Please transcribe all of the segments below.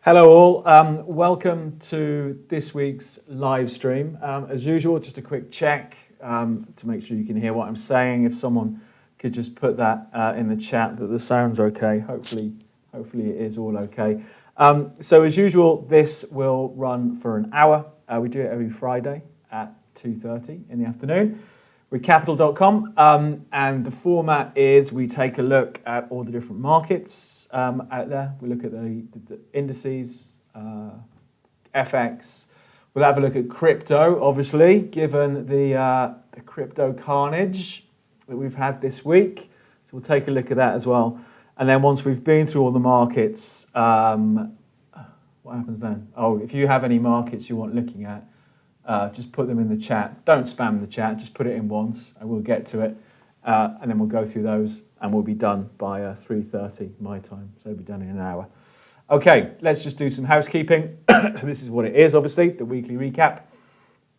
Hello all, welcome to this week's live stream. As usual, just a quick check to make sure you can hear what I'm saying. If someone could just put that in the chat that the sound's okay. Hopefully it is all okay. So as usual, this will run for an hour. We do it every Friday at 2:30 in the afternoon. We're Capital.com, and the format is we take a look at all the different markets out there. We look at the indices, FX. We'll have a look at crypto, obviously, given the crypto carnage that we've had this week. So we'll take a look at that as well. And then once we've been through all the markets, what happens then? Oh, if you have any markets you want looking at, just put them in the chat. Don't spam the chat, just put it in once and we'll get to it. And then we'll go through those and we'll be done by 3:30 my time. So we'll be done in an hour. Okay, let's just do some housekeeping. So this is what it is, obviously, the weekly recap.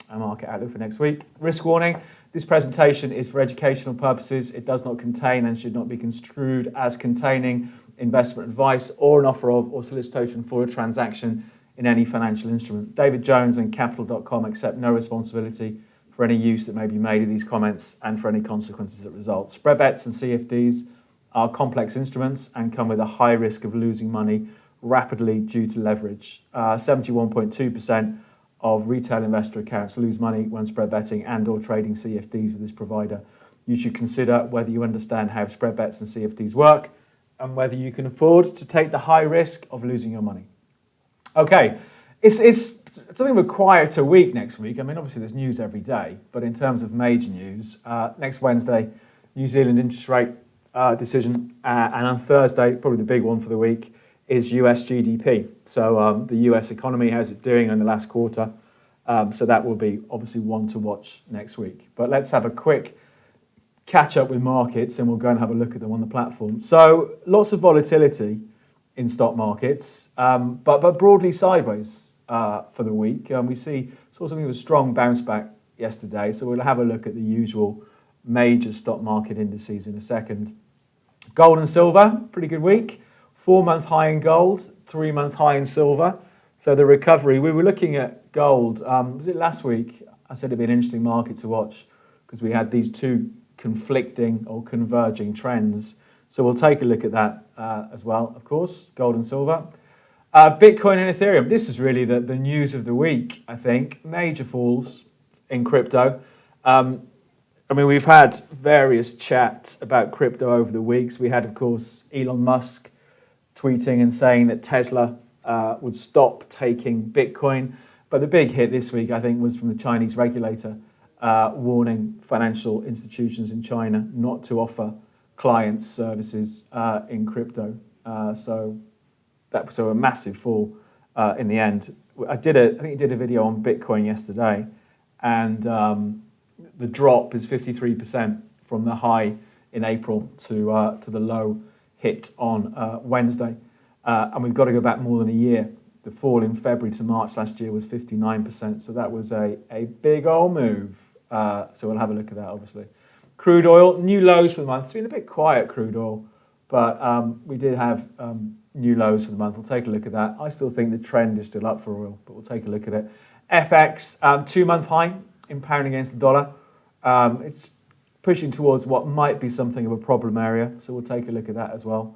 Our market outlook for next week. Risk warning, this presentation is for educational purposes. It does not contain and should not be construed as containing investment advice or an offer of or solicitation for a transaction in any financial instrument. David Jones and Capital.com accept no responsibility for any use that may be made of these comments and for any consequences that result. Spread bets and CFDs are complex instruments and come with a high risk of losing money rapidly due to leverage. 71.2% of retail investor accounts lose money when spread betting and or trading CFDs with this provider. You should consider whether you understand how spread bets and CFDs work and whether you can afford to take the high risk of losing your money. Okay, it's something of a quieter week next week. I mean, obviously there's news every day, but in terms of major news, next Wednesday, New Zealand interest rate decision, and on Thursday, probably the big one for the week, is US GDP. So the US economy, how's it doing in the last quarter? So that will be obviously one to watch next week. But let's have a quick catch up with markets and we'll go and have a look at them on the platform. So lots of volatility in stock markets, but broadly sideways for the week. We saw something of a strong bounce back yesterday, so we'll have a look at the usual major stock market indices in a second. Gold and silver, pretty good week. 4-month high in gold, 3-month high in silver. So the recovery, we were looking at gold, was it last week? I said it'd be an interesting market to watch because we had these two conflicting or converging trends. So we'll take a look at that as well, of course, gold and silver. Bitcoin and Ethereum, this is really the news of the week, I think. Major falls in crypto. I mean, we've had various chats about crypto over the weeks. We had, of course, Elon Musk tweeting and saying that Tesla would stop taking Bitcoin. But the big hit this week, I think, was from the Chinese regulator warning financial institutions in China not to offer clients services in crypto. So that was a massive fall in the end. I think I did a video on Bitcoin yesterday, and the drop is 53% from the high in April to the low hit on Wednesday. And we've got to go back more than a year. The fall in February to March last year was 59%. So that was a big old move. So we'll have a look at that, obviously. Crude oil, new lows for the month. It's been a bit quiet, crude oil, but we did have new lows for the month. We'll take a look at that. I still think the trend is still up for oil, but we'll take a look at it. FX, 2-month high in pound against the dollar. It's pushing towards what might be something of a problem area, so we'll take a look at that as well.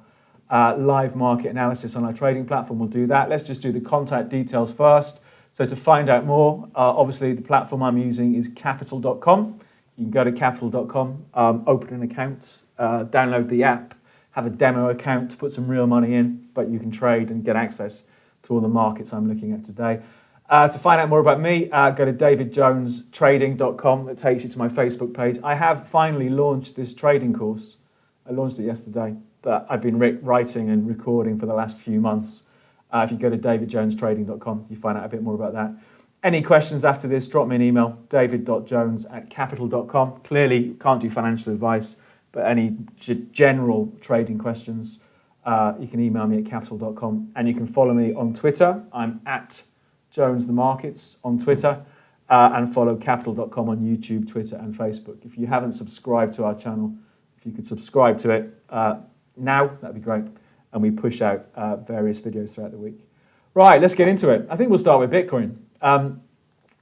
Live market analysis on our trading platform, we'll do that. Let's just do the contact details first. So to find out more, obviously the platform I'm using is Capital.com. You can go to Capital.com, open an account, download the app, have a demo account to put some real money in, but you can trade and get access to all the markets I'm looking at today. To find out more about me, go to davidjonestrading.com. It takes you to my Facebook page. I have finally launched this trading course. I launched it yesterday, but I've been writing and recording for the last few months. If you go to davidjonestrading.com, you find out a bit more about that. Any questions after this, drop me an email, david.jones@capital.com. Clearly, can't do financial advice, but any general trading questions, you can email me at capital.com. And you can follow me on Twitter. I'm at Jones the Markets on Twitter, and follow Capital.com on YouTube, Twitter, and Facebook. If you haven't subscribed to our channel, if you could subscribe to it now, that'd be great. And we push out various videos throughout the week. Right, let's get into it. I think we'll start with Bitcoin.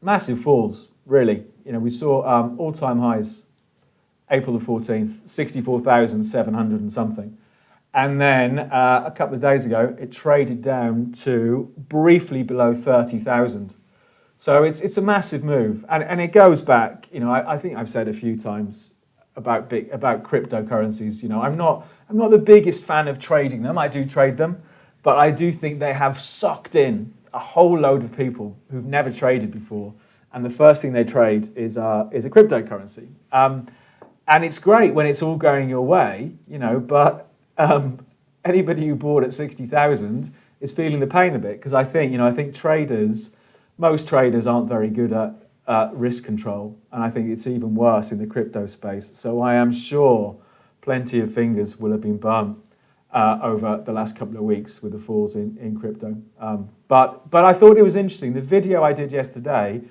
Massive falls, really. We saw all-time highs, April the 14th, 64,700 and something. And then a couple of days ago, it traded down to briefly below 30,000. So it's a massive move. And it goes back, I think I've said a few times about cryptocurrencies. I'm not the biggest fan of trading them. I do trade them. But I do think they have sucked in a whole load of people who've never traded before. And the first thing they trade is a cryptocurrency. And it's great when it's all going your way, but anybody who bought at 60,000 is feeling the pain a bit. Because I think most traders aren't very good at risk control. And I think it's even worse in the crypto space. So I am sure plenty of fingers will have been burnt over the last couple of weeks with the falls in crypto. But I thought it was interesting. The video I did yesterday,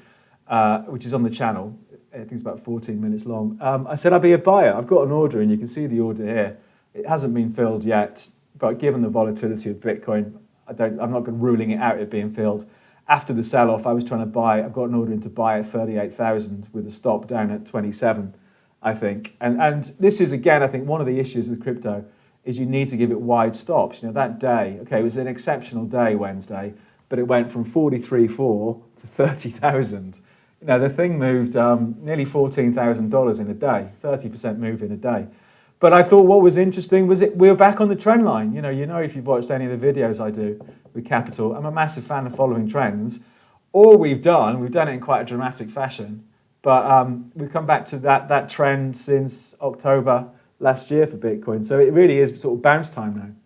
which is on the channel, I think it's about 14 minutes long, I said I'd be a buyer. I've got an order, and you can see the order here. It hasn't been filled yet, but given the volatility of Bitcoin, I'm not ruling it out it being filled. After the sell-off, I was trying to buy. I've got an order in to buy at 38,000 with a stop down at 27, I think. And this is, again, I think one of the issues with crypto is you need to give it wide stops. That day, okay, it was an exceptional day Wednesday, but it went from 43.4 to 30,000. The thing moved nearly $14,000 in a day, 30% move in a day. But I thought what was interesting was we were back on the trend line. If you've watched any of the videos I do with Capital, I'm a massive fan of following trends. All we've done it in quite a dramatic fashion, but we've come back to that trend since October last year for Bitcoin. So it really is sort of bounce time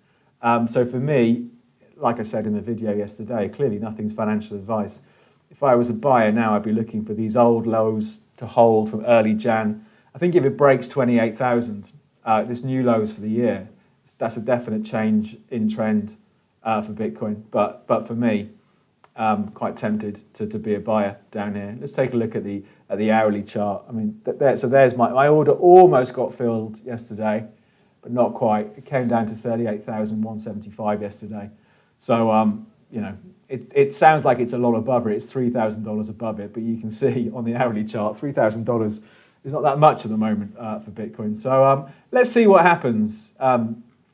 now. So for me, like I said in the video yesterday, clearly nothing's financial advice. If I was a buyer now, I'd be looking for these old lows to hold from early Jan. I think if it breaks 28,000, this new lows for the year, that's a definite change in trend for Bitcoin. But for me, quite tempted to be a buyer down here. Let's take a look at the hourly chart. I mean, there's my order almost got filled yesterday, but not quite. It came down to 38,175 yesterday. So it sounds like it's a lot above it. It's $3,000 above it, but you can see on the hourly chart, $3,000 is not that much at the moment for Bitcoin. So let's see what happens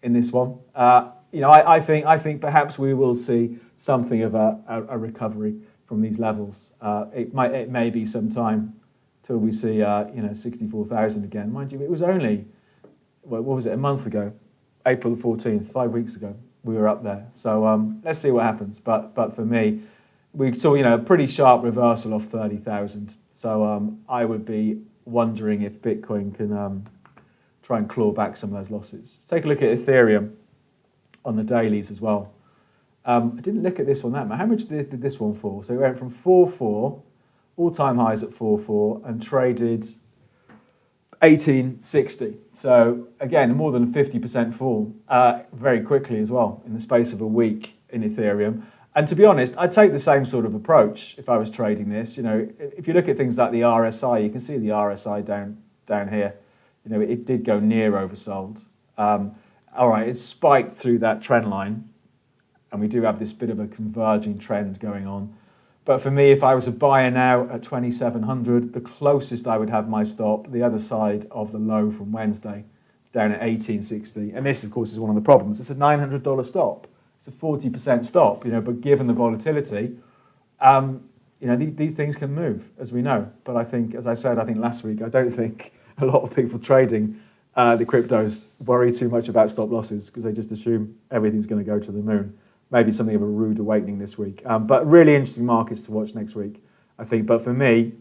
in this one. I think perhaps we will see something of a recovery from these levels. It may be some time till we see 64,000 again. Mind you, it was only what was it, a month ago, April the 14th, 5 weeks ago, we were up there. So let's see what happens. But for me, we saw a pretty sharp reversal off 30,000. So I would be wondering if Bitcoin can try and claw back some of those losses. Let's take a look at Ethereum on the dailies as well. I didn't look at this one that much. How much did this one fall? So it went from 4.4, all-time highs at 4.4, and traded 1860. So again, more than a 50% fall very quickly as well in the space of a week in Ethereum. And to be honest, I'd take the same sort of approach if I was trading this. If you look at things like the RSI, you can see the RSI down here. It did go near oversold. All right, it spiked through that trend line, and we do have this bit of a converging trend going on. But for me, if I was a buyer now at 2,700, the closest I would have my stop, the other side of the low from Wednesday, down at 1,860. And this, of course, is one of the problems. It's a $900 stop. It's a 40% stop, but given the volatility, these things can move, as we know. But I think, as I said, last week, I don't think a lot of people trading the cryptos worry too much about stop losses because they just assume everything's going to go to the moon. Maybe something of a rude awakening this week. But really interesting markets to watch next week, I think. But for me,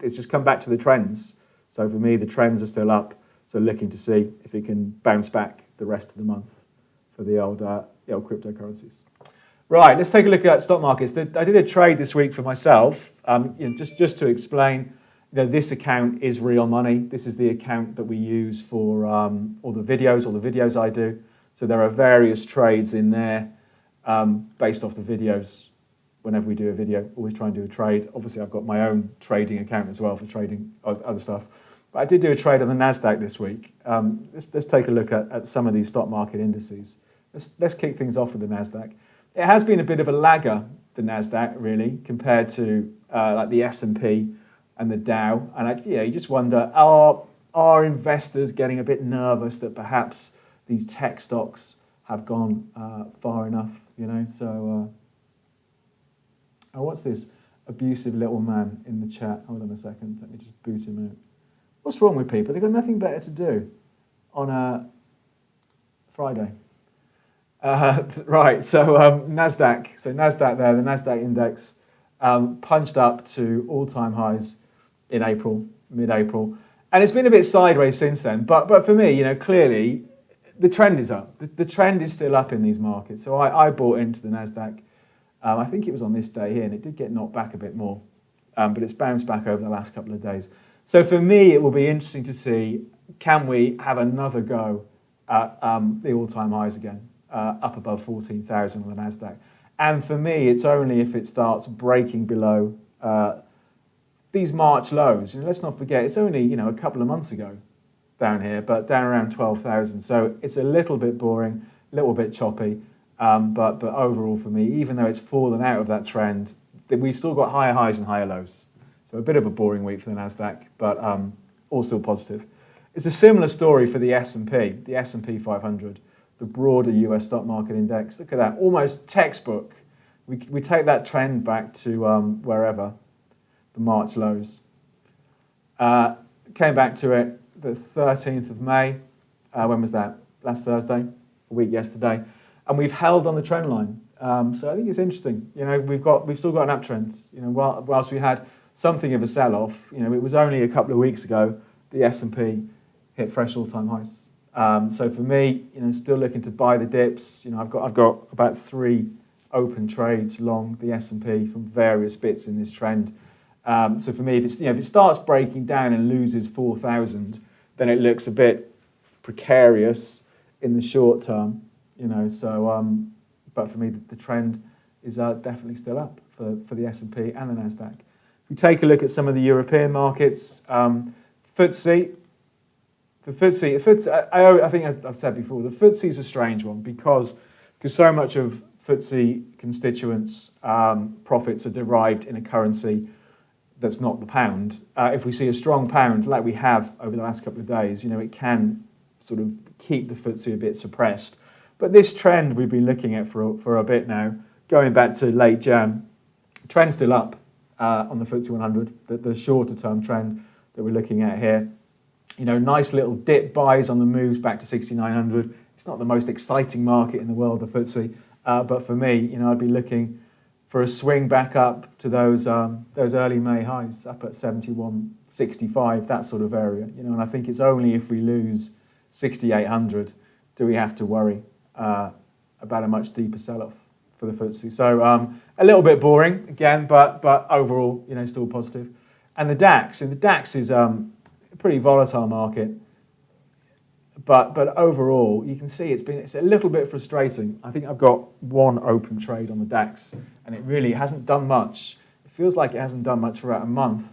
it's just come back to the trends. So for me, the trends are still up. So looking to see if it can bounce back the rest of the month for the old cryptocurrencies. Right, let's take a look at stock markets. I did a trade this week for myself. Just to explain, this account is real money. This is the account that we use for all the videos I do. So there are various trades in there. Based off the videos, whenever we do a video, always try and do a trade. Obviously, I've got my own trading account as well for trading other stuff. But I did do a trade on the Nasdaq this week. Let's take a look at some of these stock market indices. Let's kick things off with the Nasdaq. it has been a bit of a lagger, the Nasdaq, really, compared to like the S&P and the Dow. And you just wonder, are investors getting a bit nervous that perhaps these tech stocks have gone far enough? So what's this abusive little man in the chat? Hold on a second, let me just boot him out. What's wrong with people? They've got nothing better to do on a Friday. Right, so Nasdaq. So Nasdaq there, the Nasdaq index punched up to all-time highs in April, mid-April, and it's been a bit sideways since then. But for me, clearly the trend is up. The trend is still up in these markets. So I bought into the Nasdaq. I think it was on this day here, and it did get knocked back a bit more, but it's bounced back over the last couple of days. So for me, it will be interesting to see, can we have another go at the all-time highs again, up above 14,000 on the Nasdaq. And for me, it's only if it starts breaking below these March lows. Let's not forget, it's only a couple of months ago down here, but down around 12,000. So it's a little bit boring, a little bit choppy, but overall for me, even though it's fallen out of that trend, we've still got higher highs and higher lows. So a bit of a boring week for the Nasdaq, but all still positive. It's a similar story for the S&P, the S&P 500, the broader US stock market index. Look at that, almost textbook. We take that trend back to wherever, the March lows. Came back to it the 13th of May. When was that? Last Thursday, a week yesterday. And we've held on the trend line. So I think it's interesting. We've still got an uptrend. Whilst we had something of a sell-off, it was only a couple of weeks ago the S&P hit fresh all-time highs. So for me, still looking to buy the dips. I've got about 3 open trades long the S&P from various bits in this trend. So for me, if it starts breaking down and loses 4,000, then it looks a bit precarious in the short term. But for me, the trend is definitely still up for the S&P and the Nasdaq. If we take a look at some of the European markets, FTSE. The FTSE, I think I've said before, the FTSE is a strange one because so much of FTSE constituents' profits are derived in a currency that's not the pound. If we see a strong pound, like we have over the last couple of days, it can sort of keep the FTSE a bit suppressed. But this trend we've been looking at for a bit now, going back to late Jan, trend's still up on the FTSE 100, the shorter term trend that we're looking at here. Nice little dip buys on the moves back to 6,900. It's not the most exciting market in the world, the FTSE, but for me, I'd be looking for a swing back up to those early May highs, up at 71.65, that sort of area. And I think it's only if we lose 6,800 do we have to worry about a much deeper sell-off for the FTSE. So a little bit boring again, but overall, still positive. And the DAX, is a pretty volatile market, but overall, you can see it's a little bit frustrating. I think I've got 1 open trade on the DAX, and it really hasn't done much. It feels like it hasn't done much for about a month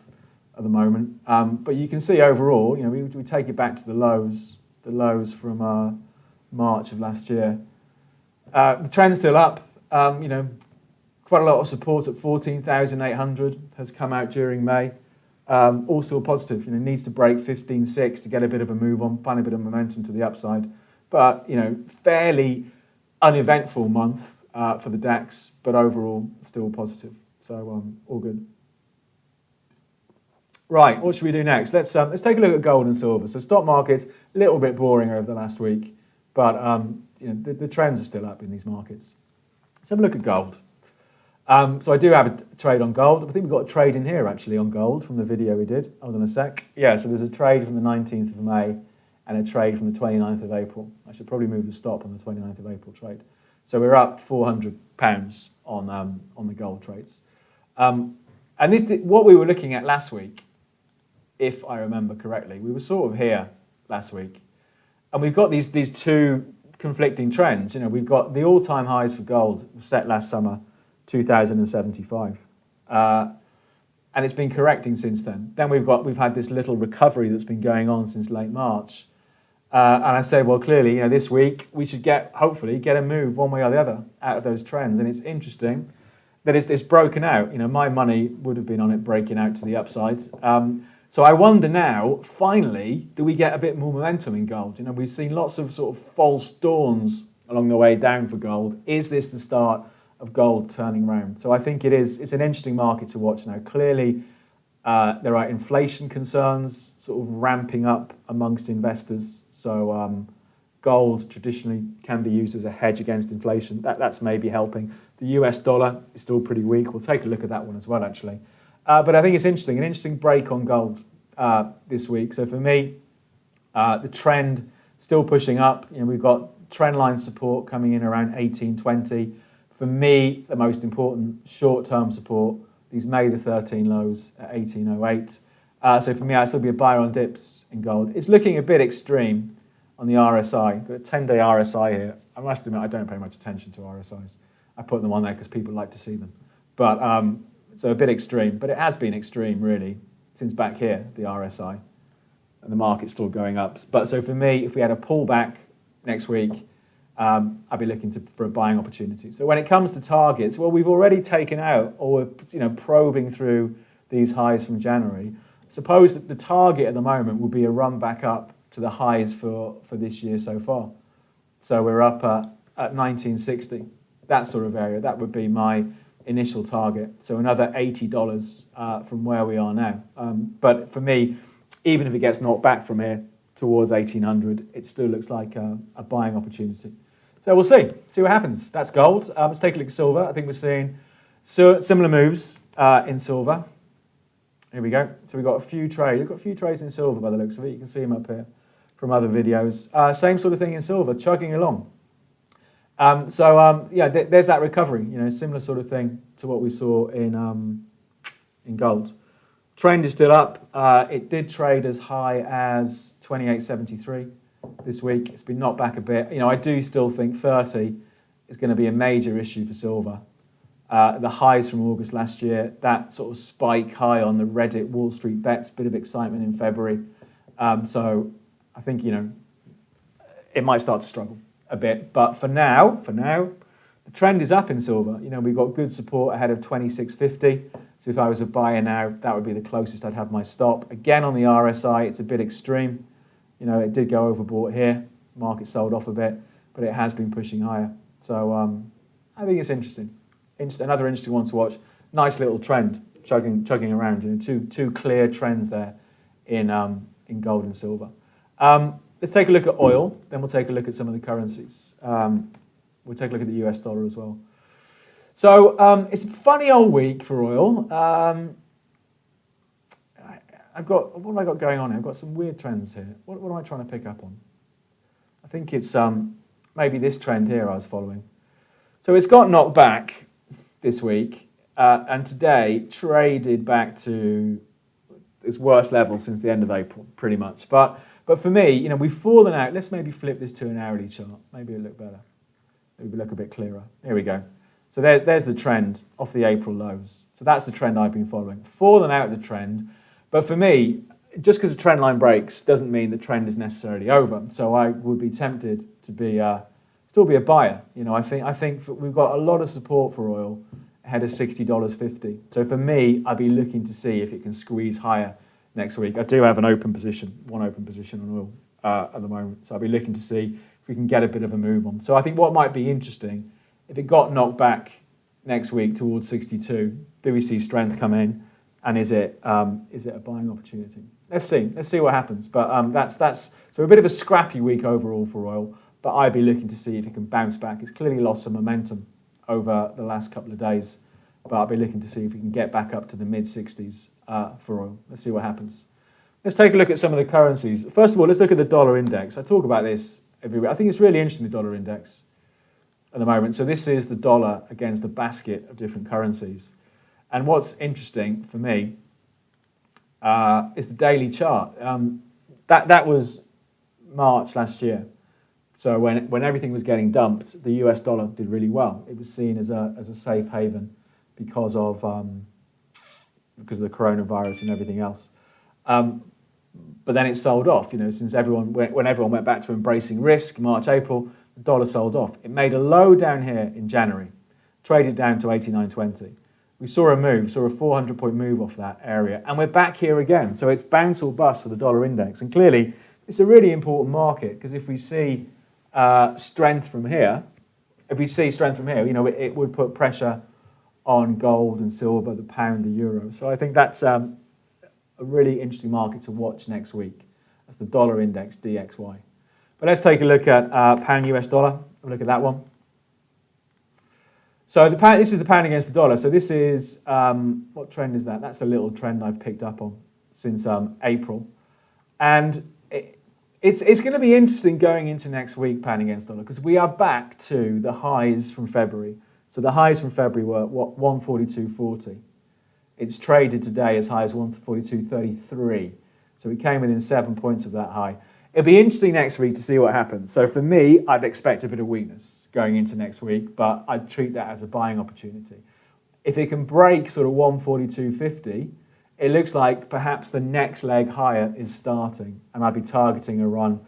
at the moment. But you can see overall, we take it back to the lows from March of last year. The trend's still up. Quite a lot of support at 14,800 has come out during May. All still positive. Needs to break 15.6 to get a bit of a move on, find a bit of momentum to the upside. But fairly uneventful month for the DAX, but overall still positive. So all good. Right, what should we do next? Let's take a look at gold and silver. So stock markets a little bit boring over the last week, but the trends are still up in these markets. Let's have a look at gold. So I do have a trade on gold. I think we've got a trade in here actually on gold from the video we did. Hold on a sec. Yeah, so there's a trade from the 19th of May and a trade from the 29th of April. I should probably move the stop on the 29th of April trade. So we're up £400 on the gold trades. And what we were looking at last week, if I remember correctly, we were sort of here last week. And we've got these 2 conflicting trends. We've got the all-time highs for gold set last summer, 2075, and it's been correcting since then. Then we've had this little recovery that's been going on since late March, And I said, well, clearly, this week we should hopefully get a move one way or the other out of those trends. And it's interesting that it's broken out. My money would have been on it breaking out to the upside. So I wonder now, finally, do we get a bit more momentum in gold? We've seen lots of sort of false dawns along the way down for gold. Is this the start of gold turning around? So I think it is. It's an interesting market to watch now. Clearly, there are inflation concerns sort of ramping up amongst investors. So gold traditionally can be used as a hedge against inflation. That's maybe helping. The US dollar is still pretty weak. We'll take a look at that one as well, actually. But I think it's interesting, an interesting break on gold this week. So for me, the trend still pushing up. We've got trend line support coming in around 1820. For me, the most important short-term support, these May the 13 lows at 1808. So for me, I'd still be a buyer on dips in gold. It's looking a bit extreme on the RSI. Got a 10-day RSI here. I must admit, I don't pay much attention to RSIs. I put them on there because people like to see them. But so a bit extreme, but it has been extreme really since back here, the RSI, and the market's still going up. But so for me, if we had a pullback next week, I'd be looking for a buying opportunity. So when it comes to targets, well, we've already taken out, or we're probing through these highs from January. Suppose that the target at the moment will be a run back up to the highs for this year so far. So we're up at 1960, that sort of area. That would be my initial target. So another $80 from where we are now. But for me, even if it gets knocked back from here towards 1800, it still looks like a buying opportunity. So we'll see what happens. That's gold. Let's take a look at silver. I think we're seeing similar moves in silver. Here we go. So we've got a few trades. We've got a few trades in silver by the looks of it. You can see them up here from other videos. Same sort of thing in silver, chugging along. There's that recovery. Similar sort of thing to what we saw in gold. Trend is still up. It did trade as high as 28.73 this week. It's been knocked back a bit. I do still think 30 is going to be a major issue for silver. The highs from August last year, that sort of spike high on the Reddit Wall Street bets, bit of excitement in February. So I think, it might start to struggle a bit. But for now, the trend is up in silver. We've got good support ahead of 26.50. So if I was a buyer now, that would be the closest I'd have my stop. Again, on the RSI, it's a bit extreme. It did go overbought here. Market sold off a bit, but it has been pushing higher. So I think it's interesting. Another interesting one to watch. Nice little trend chugging around. Two clear trends there in gold and silver. Let's take a look at oil. Then we'll take a look at some of the currencies. We'll take a look at the US dollar as well. So it's a funny old week for oil. What have I got going on here? I've got some weird trends here. What am I trying to pick up on? I think it's maybe this trend here I was following. So it's got knocked back this week, and today traded back to its worst level since the end of April, pretty much. But for me, we've fallen out. Let's maybe flip this to an hourly chart. Maybe it'll look better. Maybe look a bit clearer. Here we go. So there's the trend off the April lows. So that's the trend I've been following. Fallen out of the trend. But for me, just because the trend line breaks doesn't mean the trend is necessarily over. So I would be tempted to be still be a buyer. I think we've got a lot of support for oil ahead of $60.50. So for me, I'd be looking to see if it can squeeze higher next week. I do have one open position on oil at the moment. So I'll be looking to see if we can get a bit of a move on. So I think what might be interesting, if it got knocked back next week towards 62, do we see strength come in? And is it a buying opportunity? Let's see what happens. But that's so a bit of a scrappy week overall for oil. But I'd be looking to see if it can bounce back. It's clearly lost some momentum over the last couple of days. But I'll be looking to see if we can get back up to the mid-60s for oil. Let's see what happens. Let's take a look at some of the currencies. First of all, let's look at the dollar index. I talk about this every week. I think it's really interesting, the dollar index at the moment. So this is the dollar against a basket of different currencies. And what's interesting for me is the daily chart. That was March last year. So when everything was getting dumped, the US dollar did really well. It was seen as a safe haven because of the coronavirus and everything else. but then it sold off. Since when everyone went back to embracing risk, March, April, the dollar sold off. It made a low down here in January, traded down to 89.20. We saw a 400-point move off that area, and we're back here again. So it's bounce or bust for the dollar index. And clearly, it's a really important market because if we see strength from here, it would put pressure on gold and silver, the pound, the euro. So I think that's a really interesting market to watch next week. That's the dollar index, DXY. But let's take a look at pound US dollar. Have a look at that one. So this is the pound against the dollar. So this is, what trend is that? That's a little trend I've picked up on since April. And it's going to be interesting going into next week, pound against dollar, because we are back to the highs from February. So the highs from February were, 142.40. It's traded today as high as 142.33. So we came within 7 points of that high. It'll be interesting next week to see what happens. So for me, I'd expect a bit of weakness going into next week, but I'd treat that as a buying opportunity. If it can break sort of 142.50, it looks like perhaps the next leg higher is starting, and I'd be targeting a run.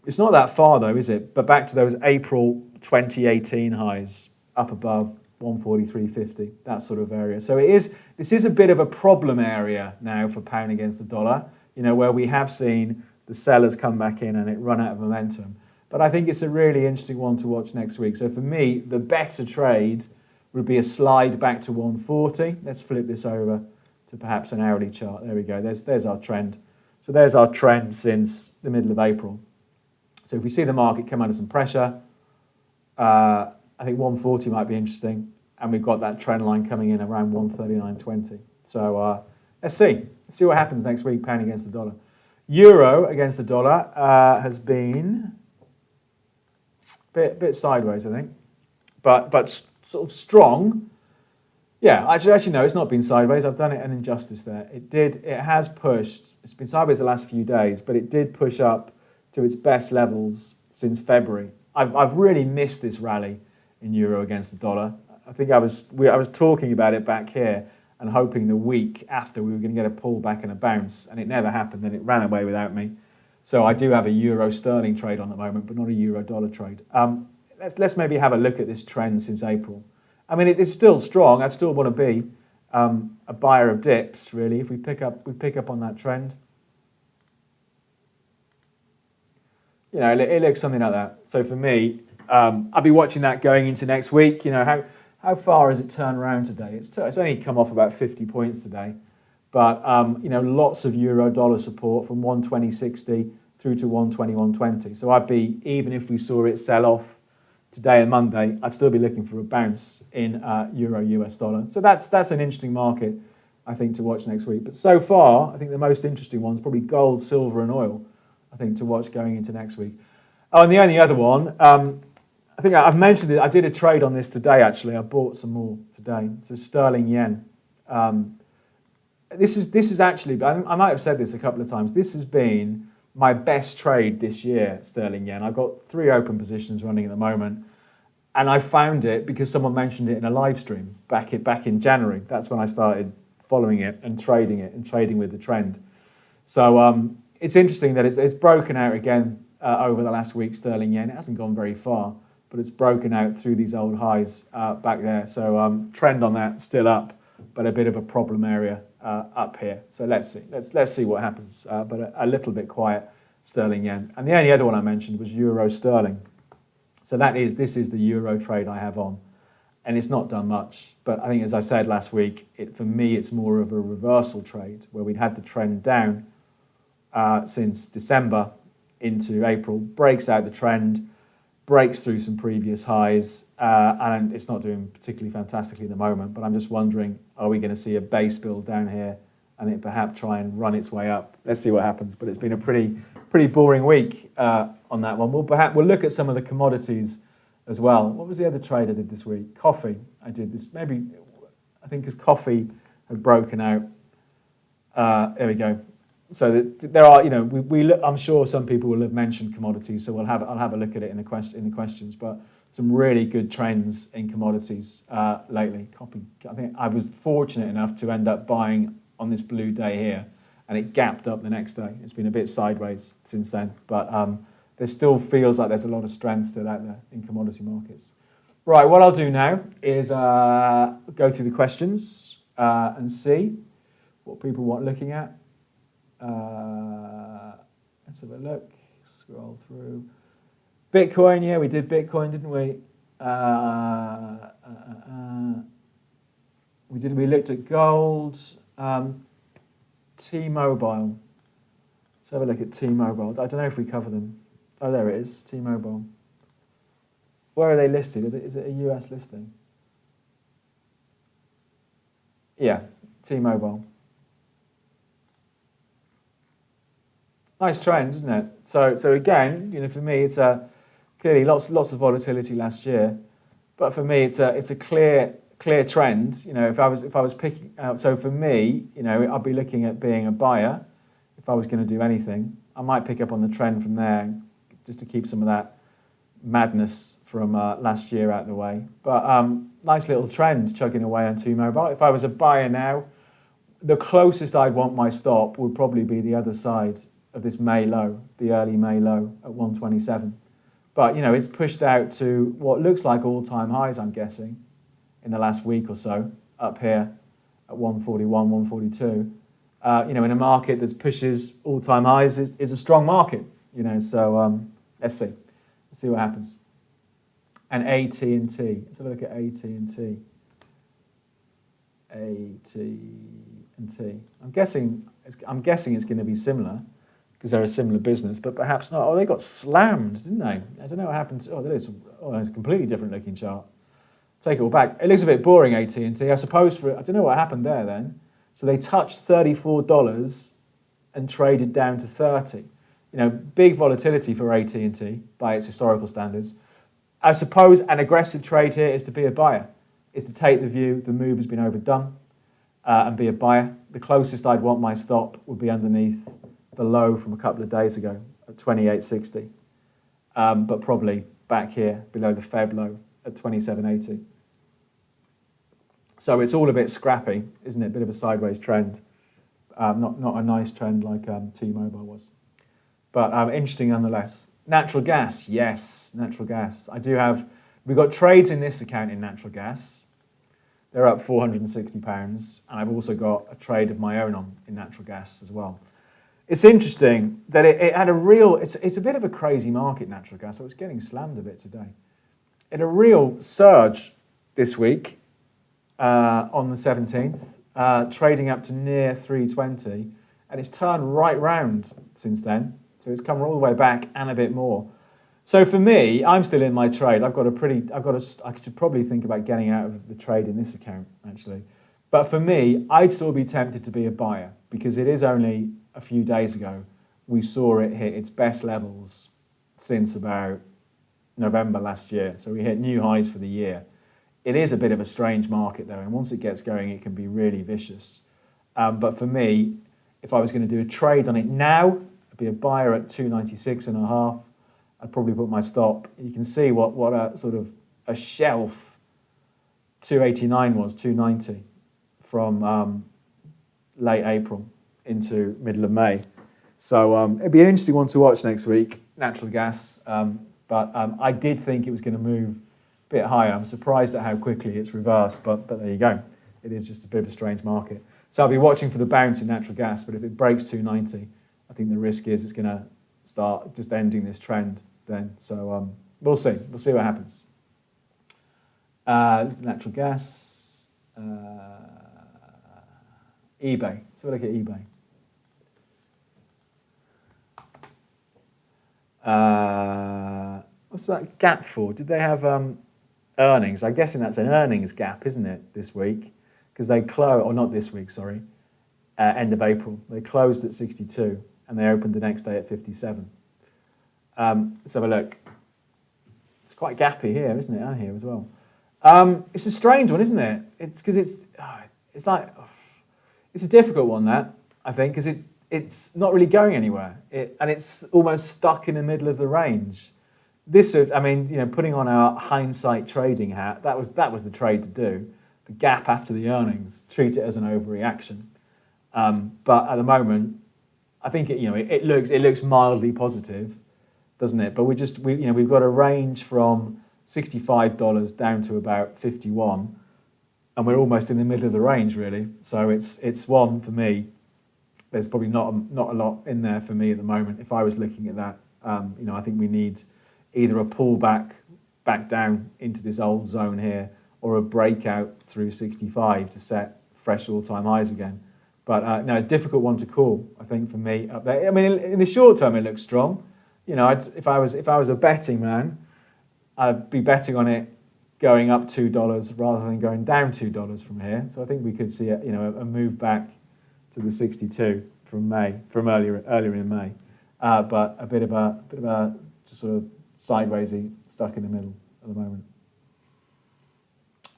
It's not that far though, is it? But back to those April 2018 highs, up above 143.50, that sort of area. So this is a bit of a problem area now for pound against the dollar, where we have seen the sellers come back in and it run out of momentum. But I think it's a really interesting one to watch next week. So for me, the better trade would be a slide back to 140. Let's flip this over to perhaps an hourly chart. There we go. There's our trend. So there's our trend since the middle of April. So if we see the market come under some pressure, I think 140 might be interesting. And we've got that trend line coming in around 139.20. So let's see. Let's see what happens next week, pound against the dollar. Euro against the dollar has been a bit sideways, I think, but sort of strong. Yeah, actually no, it's not been sideways. I've done it an injustice there. It has pushed. It's been sideways the last few days, but it did push up to its best levels since February. I've really missed this rally in euro against the dollar. I think I was talking about it back here and hoping the week after we were going to get a pullback and a bounce, and it never happened, and it ran away without me. So I do have a euro sterling trade on at the moment, but not a euro dollar trade. Let's maybe have a look at this trend since April. I mean, it's still strong. I'd still want to be a buyer of dips, really, if we pick up on that trend. It looks something like that. So for me, I'll be watching that going into next week. How far has it turned around today? It's only come off about 50 points today, but lots of euro dollar support from 120.60 through to 121.20. So I'd be, even if we saw it sell off today and Monday, I'd still be looking for a bounce in euro US dollar. So that's an interesting market, I think, to watch next week. But so far, I think the most interesting one's probably gold, silver, and oil, I think, to watch going into next week. Oh, and the only other one, I think I've mentioned it. I did a trade on this today, actually. I bought some more today. So sterling yen. This is actually, I might have said this a couple of times, this has been my best trade this year, sterling yen. I've got 3 open positions running at the moment. And I found it because someone mentioned it in a live stream back in January. That's when I started following it and trading with the trend. So it's interesting that it's broken out again over the last week, sterling yen. It hasn't gone very far, but it's broken out through these old highs back there. So trend on that still up, but a bit of a problem area up here. So let's see. Let's see what happens. But a little bit quiet, sterling yen. And the only other one I mentioned was euro sterling. So this is the euro trade I have on, and it's not done much. But I think, as I said last week, for me it's more of a reversal trade where we'd had the trend down since December into April, breaks out the trend, breaks through some previous highs, and it's not doing particularly fantastically at the moment, but I'm just wondering, are we going to see a base build down here and it perhaps try and run its way up? Let's see what happens, but it's been a pretty boring week on that one. We'll look at some of the commodities as well. What was the other trade I did this week? Coffee. I did this, maybe, I think because coffee had broken out. There we go. So there are, I'm sure some people will have mentioned commodities, so I'll have a look at it in the questions. But some really good trends in commodities lately. I think I was fortunate enough to end up buying on this blue day here, and it gapped up the next day. It's been a bit sideways since then, but there still feels like there's a lot of strength still out there in commodity markets. Right, what I'll do now is go through the questions and see what people want looking at. Let's have a look, scroll through. Bitcoin, yeah, we did Bitcoin, didn't we? We looked at gold. T-Mobile. Let's have a look at T-Mobile. I don't know if we cover them. Oh, there it is, T-Mobile. Where are they listed? Is it a US listing? Yeah, T-Mobile. Nice trend, isn't it? So again, for me, it's clearly lots of volatility last year, but for me, it's a clear trend. If I was picking out, so for me, I'd be looking at being a buyer if I was going to do anything. I might pick up on the trend from there just to keep some of that madness from last year out of the way. But nice little trend chugging away on T-Mobile. If I was a buyer now, the closest I'd want my stop would probably be the other side of this May low, the early May low at 127. But, it's pushed out to what looks like all-time highs, I'm guessing, in the last week or so, up here at 141, 142. In a market that pushes all-time highs is a strong market, so let's see. Let's see what happens. And AT&T. Let's have a look at AT&T. AT&T. I'm guessing it's going to be similar because they're a similar business, but perhaps not. Oh, they got slammed, didn't they? I don't know what happened. It's a completely different looking chart. Take it all back. It looks a bit boring, AT&T. I suppose I don't know what happened there then. So they touched $34 and traded down to 30. Big volatility for AT&T by its historical standards. I suppose an aggressive trade here is to be a buyer, is to take the view the move has been overdone and be a buyer. The closest I'd want my stop would be underneath the low from a couple of days ago at 28.60, but probably back here below the Feb low at 27.80. So it's all a bit scrappy, isn't it? A bit of a sideways trend. Not a nice trend like T-Mobile was. But interesting nonetheless. Natural gas, yes, natural gas. We've got trades in this account in natural gas. They're up £460, and I've also got a trade of my own in natural gas as well. It's interesting that it had it's a bit of a crazy market, natural gas. I was getting slammed a bit today. It had a real surge this week on the 17th, trading up to near 320, and it's turned right round since then. So it's come all the way back and a bit more. So for me, I'm still in my trade. I should probably think about getting out of the trade in this account, actually. But for me, I'd still be tempted to be a buyer because it is only a few days ago we saw it hit its best levels since about November last year. So we hit new highs for the year. It is a bit of a strange market though, and once it gets going, it can be really vicious. But for me, if I was going to do a trade on it now, I'd be a buyer at 296.5. I'd probably put my stop. You can see what a sort of a shelf 289 was, 290 from late April into middle of May. So it'd be an interesting one to watch next week, natural gas. But I did think it was going to move a bit higher. I'm surprised at how quickly it's reversed, but there you go. It is just a bit of a strange market. So I'll be watching for the bounce in natural gas, but if it breaks 290, I think the risk is it's going to start just ending this trend then. So we'll see. We'll see what happens. Natural gas, eBay. Let's have a look at eBay. What's that gap for? Did they have earnings? I'm guessing that's an earnings gap, isn't it, this week? Because they closed, or not this week, sorry, end of April. They closed at 62 and they opened the next day at 57. Let's have a look. It's quite gappy here, isn't it? And here as well. It's a strange one, isn't it? It's because it's a difficult one, that, I think, because it's not really going anywhere. And it's almost stuck in the middle of the range. Putting on our hindsight trading hat, that was the trade to do. The gap after the earnings, treat it as an overreaction. But at the moment, I think it looks mildly positive, doesn't it? But we've got a range from $65 down to about 51, and we're almost in the middle of the range really. So it's one for me. There's probably not a lot in there for me at the moment. If I was looking at that, I think we need either a pullback back down into this old zone here, or a breakout through 65 to set fresh all-time highs again. But no, a difficult one to call, I think, for me up there. I mean, in the short term, it looks strong. If I was a betting man, I'd be betting on it going up $2 rather than going down $2 from here. So I think we could see a move back to the 62 from earlier in May, but a bit of a sort of sidewaysy, stuck in the middle at the moment.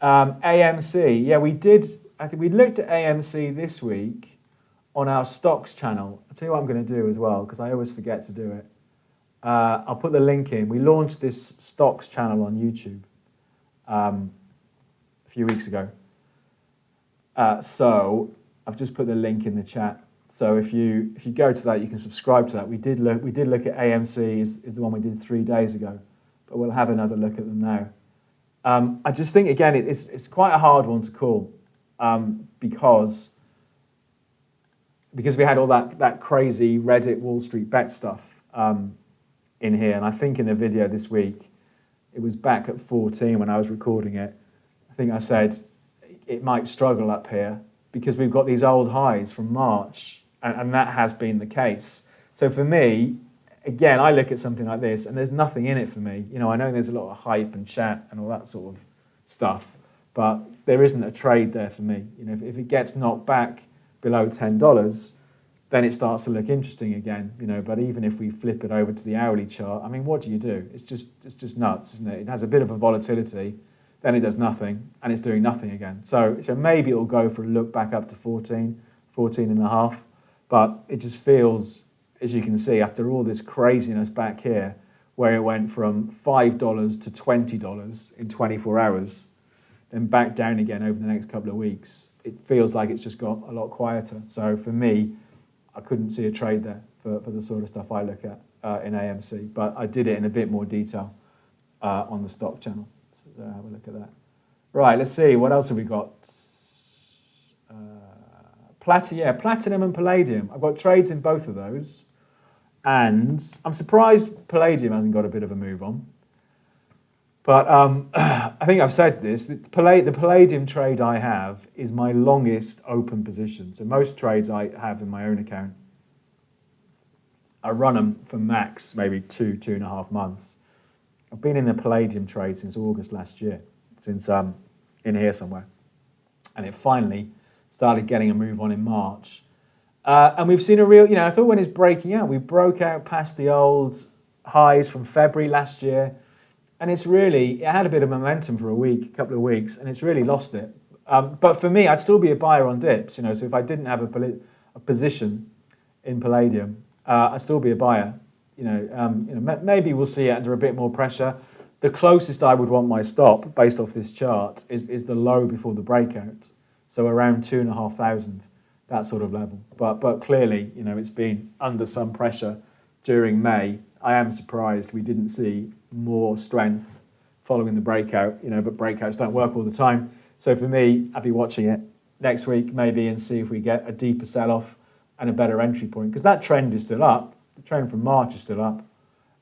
AMC, yeah, we did. I think we looked at AMC this week on our stocks channel. I'll tell you what I'm going to do as well, because I always forget to do it. I'll put the link in. We launched this stocks channel on YouTube a few weeks ago. So I've just put the link in the chat. So if you go to that, you can subscribe to that. We did look at AMC is the one we did 3 days ago, but we'll have another look at them now. I just think again it's quite a hard one to call because we had all that crazy Reddit Wall Street bet stuff in here, and I think in the video this week it was back at 14 when I was recording it. I think I said it might struggle up here because we've got these old highs from March, and that has been the case. So for me, again, I look at something like this and there's nothing in it for me. I know there's a lot of hype and chat and all that sort of stuff, but there isn't a trade there for me. If it gets knocked back below $10, then it starts to look interesting again. But even if we flip it over to the hourly chart, I mean, what do? It's just nuts, isn't it? It has a bit of a volatility, then it does nothing, and it's doing nothing again. So maybe it'll go for a look back up to 14 and a half, but it just feels, as you can see, after all this craziness back here, where it went from $5 to $20 in 24 hours, then back down again over the next couple of weeks, it feels like it's just got a lot quieter. So for me, I couldn't see a trade there for the sort of stuff I look at in AMC, but I did it in a bit more detail on the stock channel. So have a look at that. Right, let's see, what else have we got? Platinum and Palladium. I've got trades in both of those. And I'm surprised Palladium hasn't got a bit of a move on. But I think I've said this, the Palladium trade I have is my longest open position. So most trades I have in my own account, I run them for max maybe 2.5 months. I've been in the Palladium trade since August last year, since in here somewhere. And it finally started getting a move on in March. And we've seen a real, I thought when it's breaking out, we broke out past the old highs from February last year. And it had a bit of momentum for a couple of weeks, and it's really lost it. But for me, I'd still be a buyer on dips, so if I didn't have a position in Palladium, I'd still be a buyer. Maybe we'll see it under a bit more pressure. The closest I would want my stop, based off this chart, is the low before the breakout. So around 2,500, that sort of level. But clearly, it's been under some pressure during May. I am surprised we didn't see more strength following the breakout, but breakouts don't work all the time. So for me, I'll be watching it next week maybe and see if we get a deeper sell-off and a better entry point, because that trend is still up. The trend from March is still up.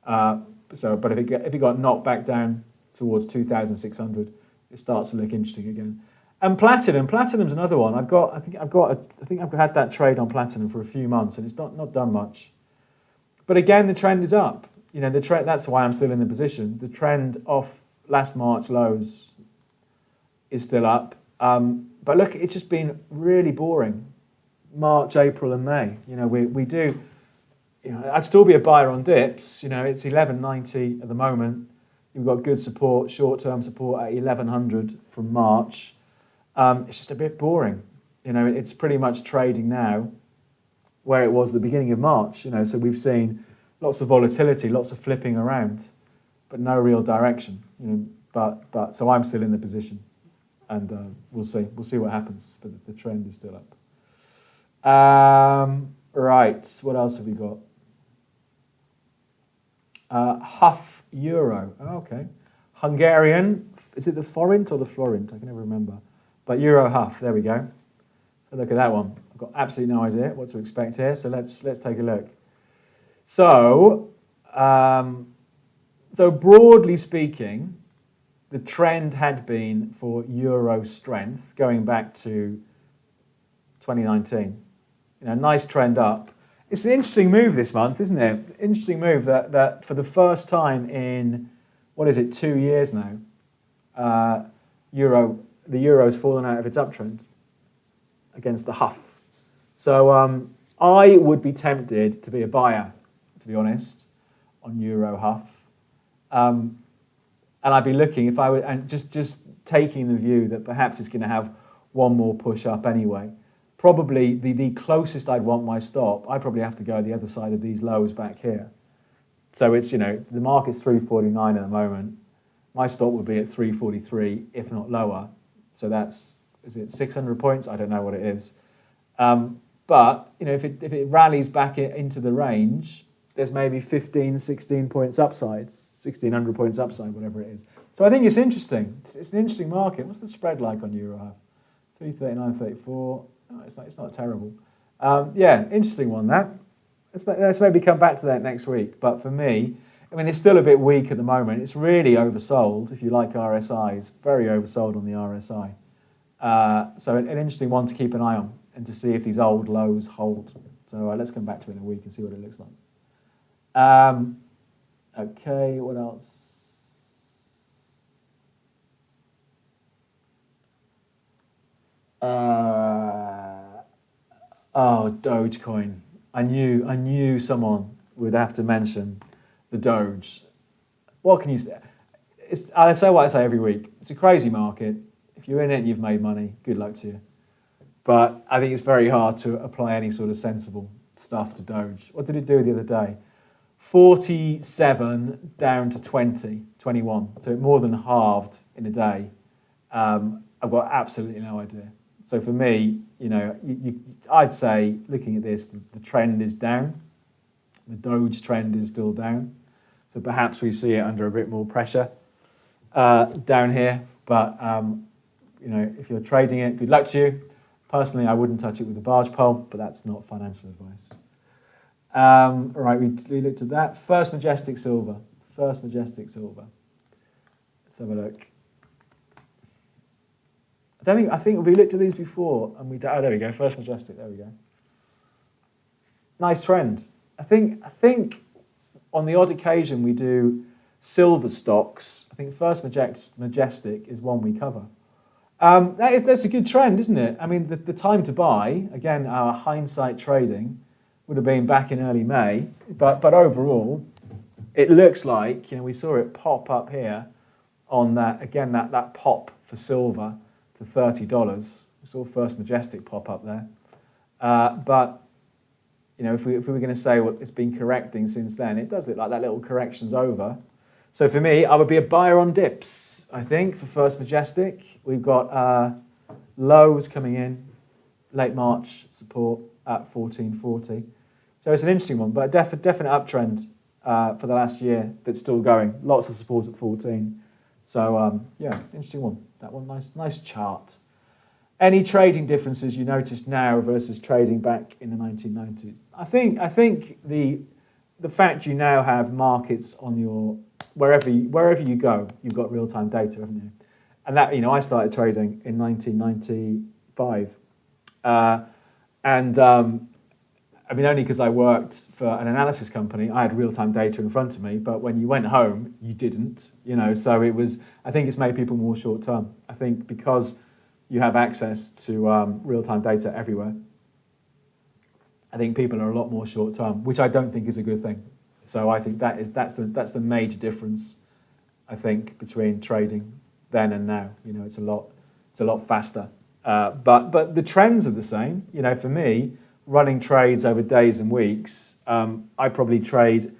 But if it got knocked back down towards 2,600, it starts to look interesting again. And Platinum's another one. I think I've had that trade on Platinum for a few months, and it's not done much. But again, the trend is up. The trend. That's why I'm still in the position. The trend off last March lows is still up. But look, it's just been really boring. March, April, and May. We do. I'd still be a buyer on dips. It's 1190 at the moment. You've got good support, short-term support at 1100 from March. It's just a bit boring. It's pretty much trading now where it was the beginning of March. So we've seen lots of volatility, lots of flipping around, but no real direction. But so I'm still in the position, and we'll see what happens. But the trend is still up. Right, what else have we got? Huff euro. Oh, okay. Hungarian. Is it the forint or the florint? I can never remember. But euro huff. There we go. So look at that one. I've got absolutely no idea what to expect here. So let's take a look. So broadly speaking, the trend had been for euro strength going back to 2019. Nice trend up. It's an interesting move this month, isn't it? Interesting move that for the first time in, 2 years now, the euro's fallen out of its uptrend against the huff. So I would be tempted to be a buyer, to be honest, on euro huff. And I'd be looking if I were, and just taking the view that perhaps it's going to have one more push up anyway. Probably the closest I'd want my stop, I'd probably have to go the other side of these lows back here. So it's, the market's 349 at the moment. My stop would be at 343, if not lower. So is it 600 points? I don't know what it is. But, if it rallies back into the range, there's maybe 15, 16 points upside, 1,600 points upside, whatever it is. So I think it's interesting. It's an interesting market. What's the spread like on euro half? 339.34. No, it's not terrible. Interesting one, that. Let's maybe come back to that next week. But for me, it's still a bit weak at the moment. It's really oversold, if you like RSIs. Very oversold on the RSI. So an interesting one to keep an eye on and to see if these old lows hold. So let's come back to it in a week and see what it looks like. Okay, what else? Dogecoin. I knew someone would have to mention the Doge. What can you say? I say what I say every week. It's a crazy market. If you're in it and you've made money, good luck to you. But I think it's very hard to apply any sort of sensible stuff to Doge. What did it do the other day? 47 down to 21. So it more than halved in a day. I've got absolutely no idea. So for me, I'd say, looking at this, the trend is down. The Doge trend is still down. So perhaps we see it under a bit more pressure down here. But, if you're trading it, good luck to you. Personally, I wouldn't touch it with a barge pole, but that's not financial advice. Right, we looked at that. First Majestic Silver. Let's have a look. I think we looked at these before, and there we go. First Majestic. There we go. Nice trend. I think on the odd occasion we do silver stocks. I think First Majestic is one we cover. That's a good trend, isn't it? The time to buy, again, our hindsight trading would have been back in early May, but overall, it looks like, we saw it pop up here on that pop for silver to $30. We saw First Majestic pop up there. But, if we were going to say it's been correcting since then, it does look like that little correction's over. So for me, I would be a buyer on dips, I think, for First Majestic. We've got lows coming in, late March support at 1440. So it's an interesting one, but a definite uptrend for the last year that's still going. Lots of support at 14. So, interesting one. That one, nice chart. Any trading differences you noticed now versus trading back in the 1990s? I think the fact you now have markets on your wherever you go, you've got real-time data, haven't you? And that, I started trading in 1995, only because I worked for an analysis company, I had real-time data in front of me, but when you went home, you didn't, so I think it's made people more short-term. I think because you have access to real-time data everywhere, I think people are a lot more short-term, which I don't think is a good thing. So I think that's the major difference, I think, between trading then and now. It's a lot faster. But the trends are the same. For me, running trades over days and weeks, I probably trade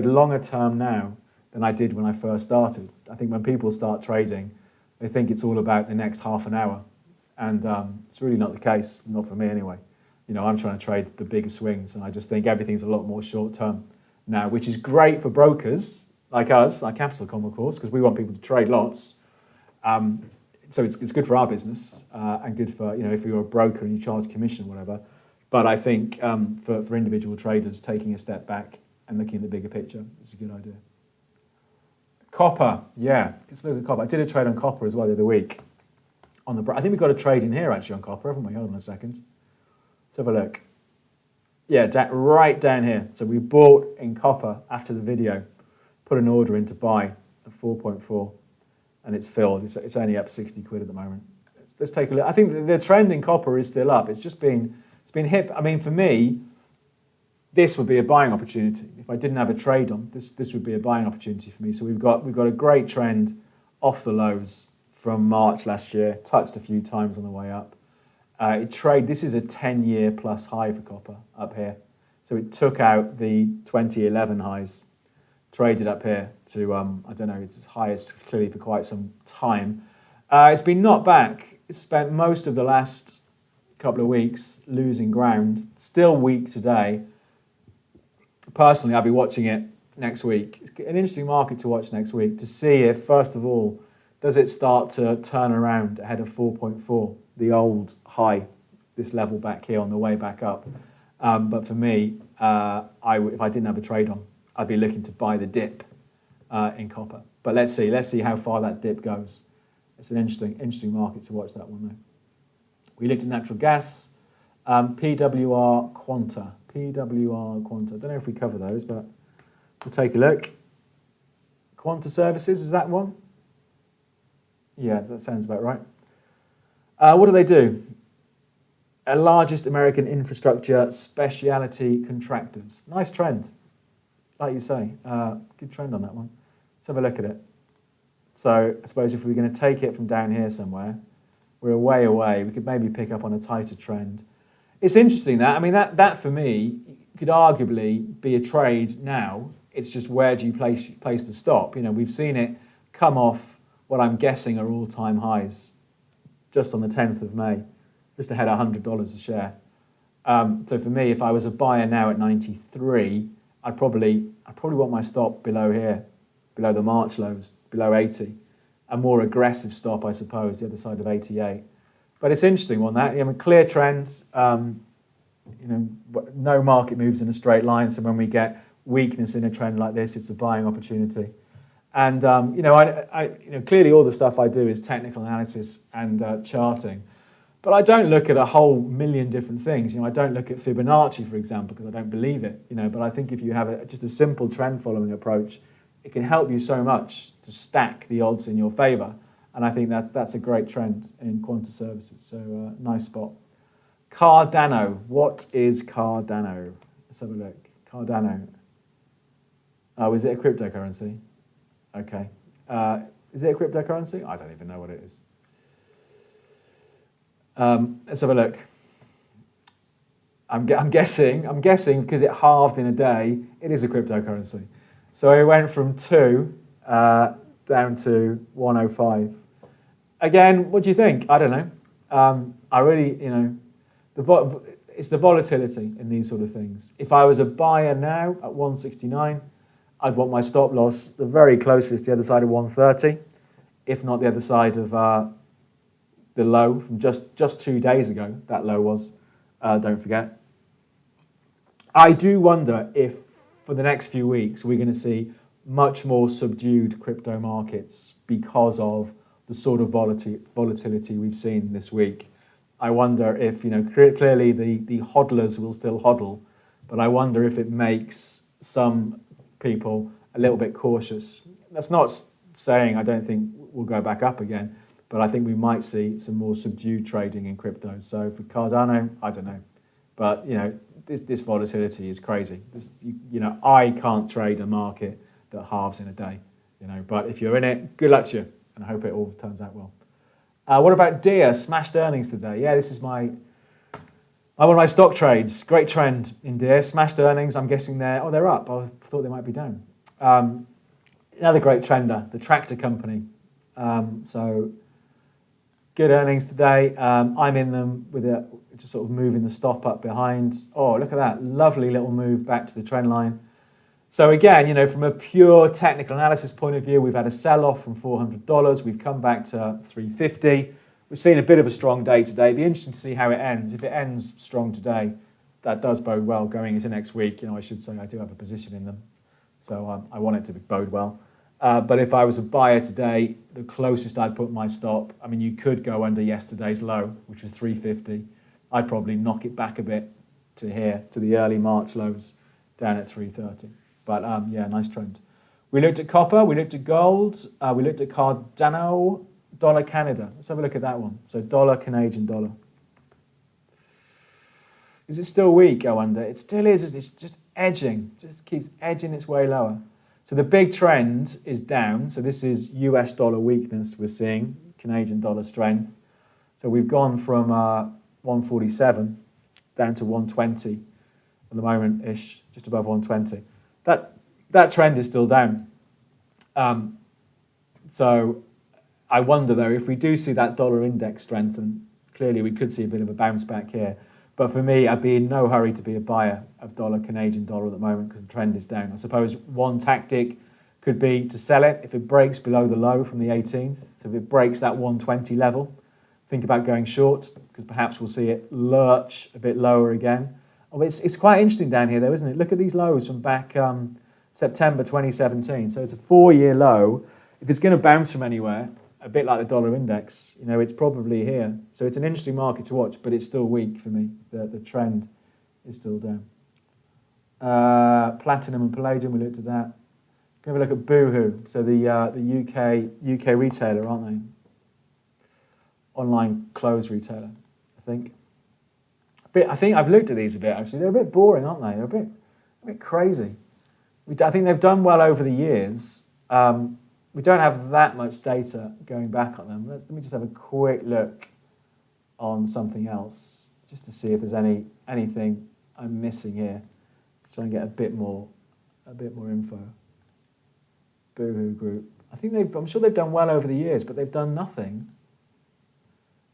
longer term now than I did when I first started. I think when people start trading, they think it's all about the next half an hour, and it's really not the case. Not for me anyway. I'm trying to trade the bigger swings, and I just think everything's a lot more short term now, which is great for brokers like us, like Capital.com, of course, because we want people to trade lots. So it's good for our business and good for, if you're a broker and you charge commission or whatever. But I think for individual traders, taking a step back and looking at the bigger picture is a good idea. Copper, yeah, let's look at copper. I did a trade on copper as well the other week. I think we've got a trade in here actually on copper, haven't we? Hold on a second. Let's have a look. Yeah, right down here. So we bought in copper after the video, put an order in to buy at 4.4, and it's filled. It's only up 60 quid at the moment. Let's take a look. I think the trend in copper is still up. It's been hit. I mean, for me, this would be a buying opportunity. If I didn't have a trade on, this would be a buying opportunity for me. So we've got a great trend off the lows from March last year, touched a few times on the way up. This is a 10-year plus high for copper up here. So it took out the 2011 highs, traded up here to, I don't know, it's its highest clearly for quite some time. It's been knocked back. It's spent most of the last couple of weeks losing ground. Still weak today. Personally, I'll be watching it next week. It's an interesting market to watch next week to see if, first of all, does it start to turn around ahead of 4.4, the old high, this level back here on the way back up. But for me, if I didn't have a trade on, I'd be looking to buy the dip in copper. But let's see how far that dip goes. It's an interesting market to watch that one though. We looked at natural gas, PWR Quanta. I don't know if we cover those, but we'll take a look. Quanta Services, is that one? Yeah, that sounds about right. What do they do? Largest American infrastructure specialty contractors. Nice trend, like you say. Good trend on that one. Let's have a look at it. So I suppose if we were going to take it from down here somewhere, we're way away. We could maybe pick up on a tighter trend. It's interesting that, I mean, that for me could arguably be a trade now. It's just where do you place the stop? We've seen it come off what I'm guessing are all-time highs just on the 10th of May, just ahead of $100 a share. So for me, if I was a buyer now at 93, I'd probably want my stop below here, below the March lows, below 80. A more aggressive stop, I suppose, the other side of 88. But it's interesting on that. Clear trends. No market moves in a straight line. So when we get weakness in a trend like this, it's a buying opportunity. And clearly all the stuff I do is technical analysis and charting. But I don't look at a whole million different things. I don't look at Fibonacci, for example, because I don't believe it. But I think if you have just a simple trend following approach, it can help you so much to stack the odds in your favor. And I think that's a great trend in Quanta Services. So nice spot. Cardano. What is Cardano? Let's have a look. Cardano. Oh, is it a cryptocurrency? Okay. Is it a cryptocurrency? I don't even know what it is. Let's have a look. I'm guessing because it halved in a day, it is a cryptocurrency. So it went from 2 down to 105. Again, what do you think? I don't know. I really, it's the volatility in these sort of things. If I was a buyer now at 169, I'd want my stop loss the very closest to the other side of 130, if not the other side of the low from just 2 days ago. That low was, don't forget. I do wonder if for the next few weeks we're going to see much more subdued crypto markets because of the sort of volatility we've seen this week. I wonder if, clearly the hodlers will still hodl, but I wonder if it makes some people a little bit cautious. That's not saying I don't think we'll go back up again, but I think we might see some more subdued trading in crypto. So for Cardano, I don't know. But, this volatility is crazy. I can't trade a market that halves in a day, but if you're in it, good luck to you, and I hope it all turns out well. What about Deere? Smashed earnings today. Yeah, this is one of my stock trades. Great trend in Deere. Smashed earnings. I'm guessing they're up. I thought they might be down. Another great trender, the tractor company. So Good earnings today. I'm in them with just sort of moving the stop up behind. Oh, look at that. Lovely little move back to the trend line. So again, from a pure technical analysis point of view, we've had a sell-off from $400. We've come back to $350. We've seen a bit of a strong day today. It'd be interesting to see how it ends. If it ends strong today, that does bode well going into next week. I should say I do have a position in them. So I want it to bode well. But if I was a buyer today, the closest I'd put my stop, you could go under yesterday's low, which was 350. I'd probably knock it back a bit to here, to the early March lows, down at 330. But yeah, nice trend. We looked at copper, we looked at gold, we looked at Cardano, dollar Canada. Let's have a look at that one. So dollar, Canadian dollar. Is it still weak, I wonder? It still is. It's just edging, just keeps edging its way lower. So the big trend is down. So this is US dollar weakness we're seeing, Canadian dollar strength. So we've gone from 147 down to 120 at the moment-ish, just above 120. That trend is still down. So I wonder, though, if we do see that dollar index strengthen, clearly we could see a bit of a bounce back here. But for me, I'd be in no hurry to be a buyer of dollar, Canadian dollar at the moment because the trend is down. I suppose one tactic could be to sell it if it breaks below the low from the 18th. So if it breaks that 120 level, think about going short because perhaps we'll see it lurch a bit lower again. Oh, it's quite interesting down here, though, isn't it? Look at these lows from back September 2017. So it's a 4-year low. If it's going to bounce from anywhere, a bit like the dollar index, it's probably here. So it's an interesting market to watch, but it's still weak for me. The trend is still down. Platinum and Palladium, we looked at that. Have a look at Boohoo. So the UK retailer, aren't they? Online clothes retailer, I think. I think I've looked at these a bit actually. They're a bit boring, aren't they? They're a bit crazy. I think they've done well over the years. We don't have that much data going back on them. Let me just have a quick look on something else, just to see if there's anything I'm missing here. Let's try and get a bit more info. Boohoo Group. I'm sure they've done well over the years, but they've done nothing.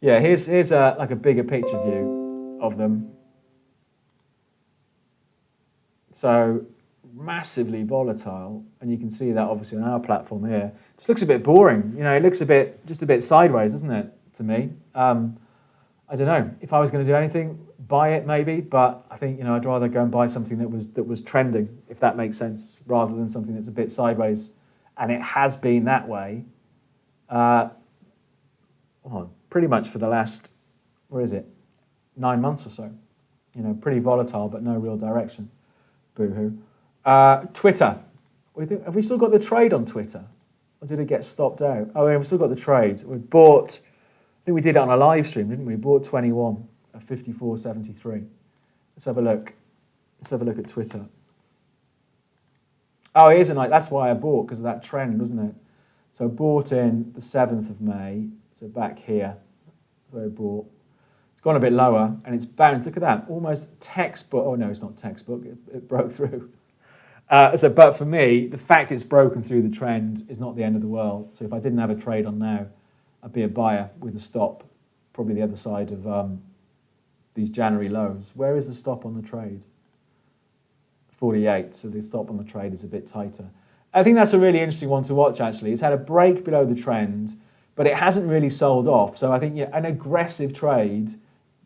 Yeah, here's like a bigger picture view of them. So massively volatile, and you can see that obviously on our platform here. It just looks a bit boring. It looks just a bit sideways, doesn't it, to me? I don't know. If I was going to do anything, buy it maybe, but I think I'd rather go and buy something that was trending, if that makes sense, rather than something that's a bit sideways. And it has been that way pretty much for the last 9 months or so. Pretty volatile, but no real direction. Boohoo. Twitter. Have we still got the trade on Twitter? Or did it get stopped out? Oh, yeah, we've still got the trade. We bought, I think we did it on a live stream, didn't we? We bought 21 at 54.73. Let's have a look. Let's have a look at Twitter. Oh, it isn't that's why I bought, because of that trend, wasn't it? So I bought in the 7th of May, so back here, where I bought. It's gone a bit lower, and it's bounced. Look at that, almost textbook. Oh, no, it's not textbook. It broke through. But for me, the fact it's broken through the trend is not the end of the world. So if I didn't have a trade on now, I'd be a buyer with a stop, probably the other side of these January lows. Where is the stop on the trade? 48, so the stop on the trade is a bit tighter. I think that's a really interesting one to watch, actually. It's had a break below the trend, but it hasn't really sold off. So I think an aggressive trade,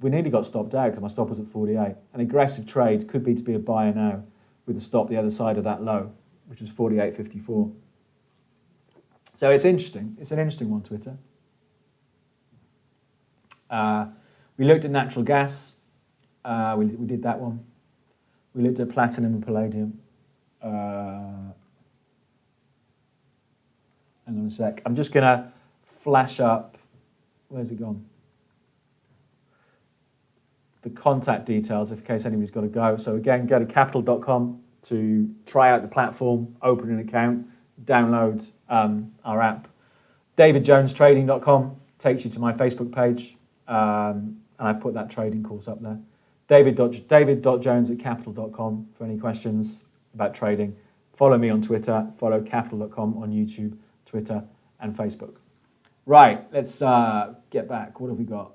we nearly got stopped out because my stop was at 48. An aggressive trade could be to be a buyer now with a stop the other side of that low, which was 48.54. So it's interesting. It's an interesting one, Twitter. We looked at natural gas. We did that one. We looked at platinum and palladium. Hang on a sec. I'm just going to flash up. Where's it gone? The contact details, in case anybody's got to go. So again, go to Capital.com to try out the platform, open an account, download our app. DavidJonesTrading.com takes you to my Facebook page, and I put that trading course up there. David.Jones at Capital.com for any questions about trading. Follow me on Twitter, follow Capital.com on YouTube, Twitter, and Facebook. Right, let's get back. What have we got?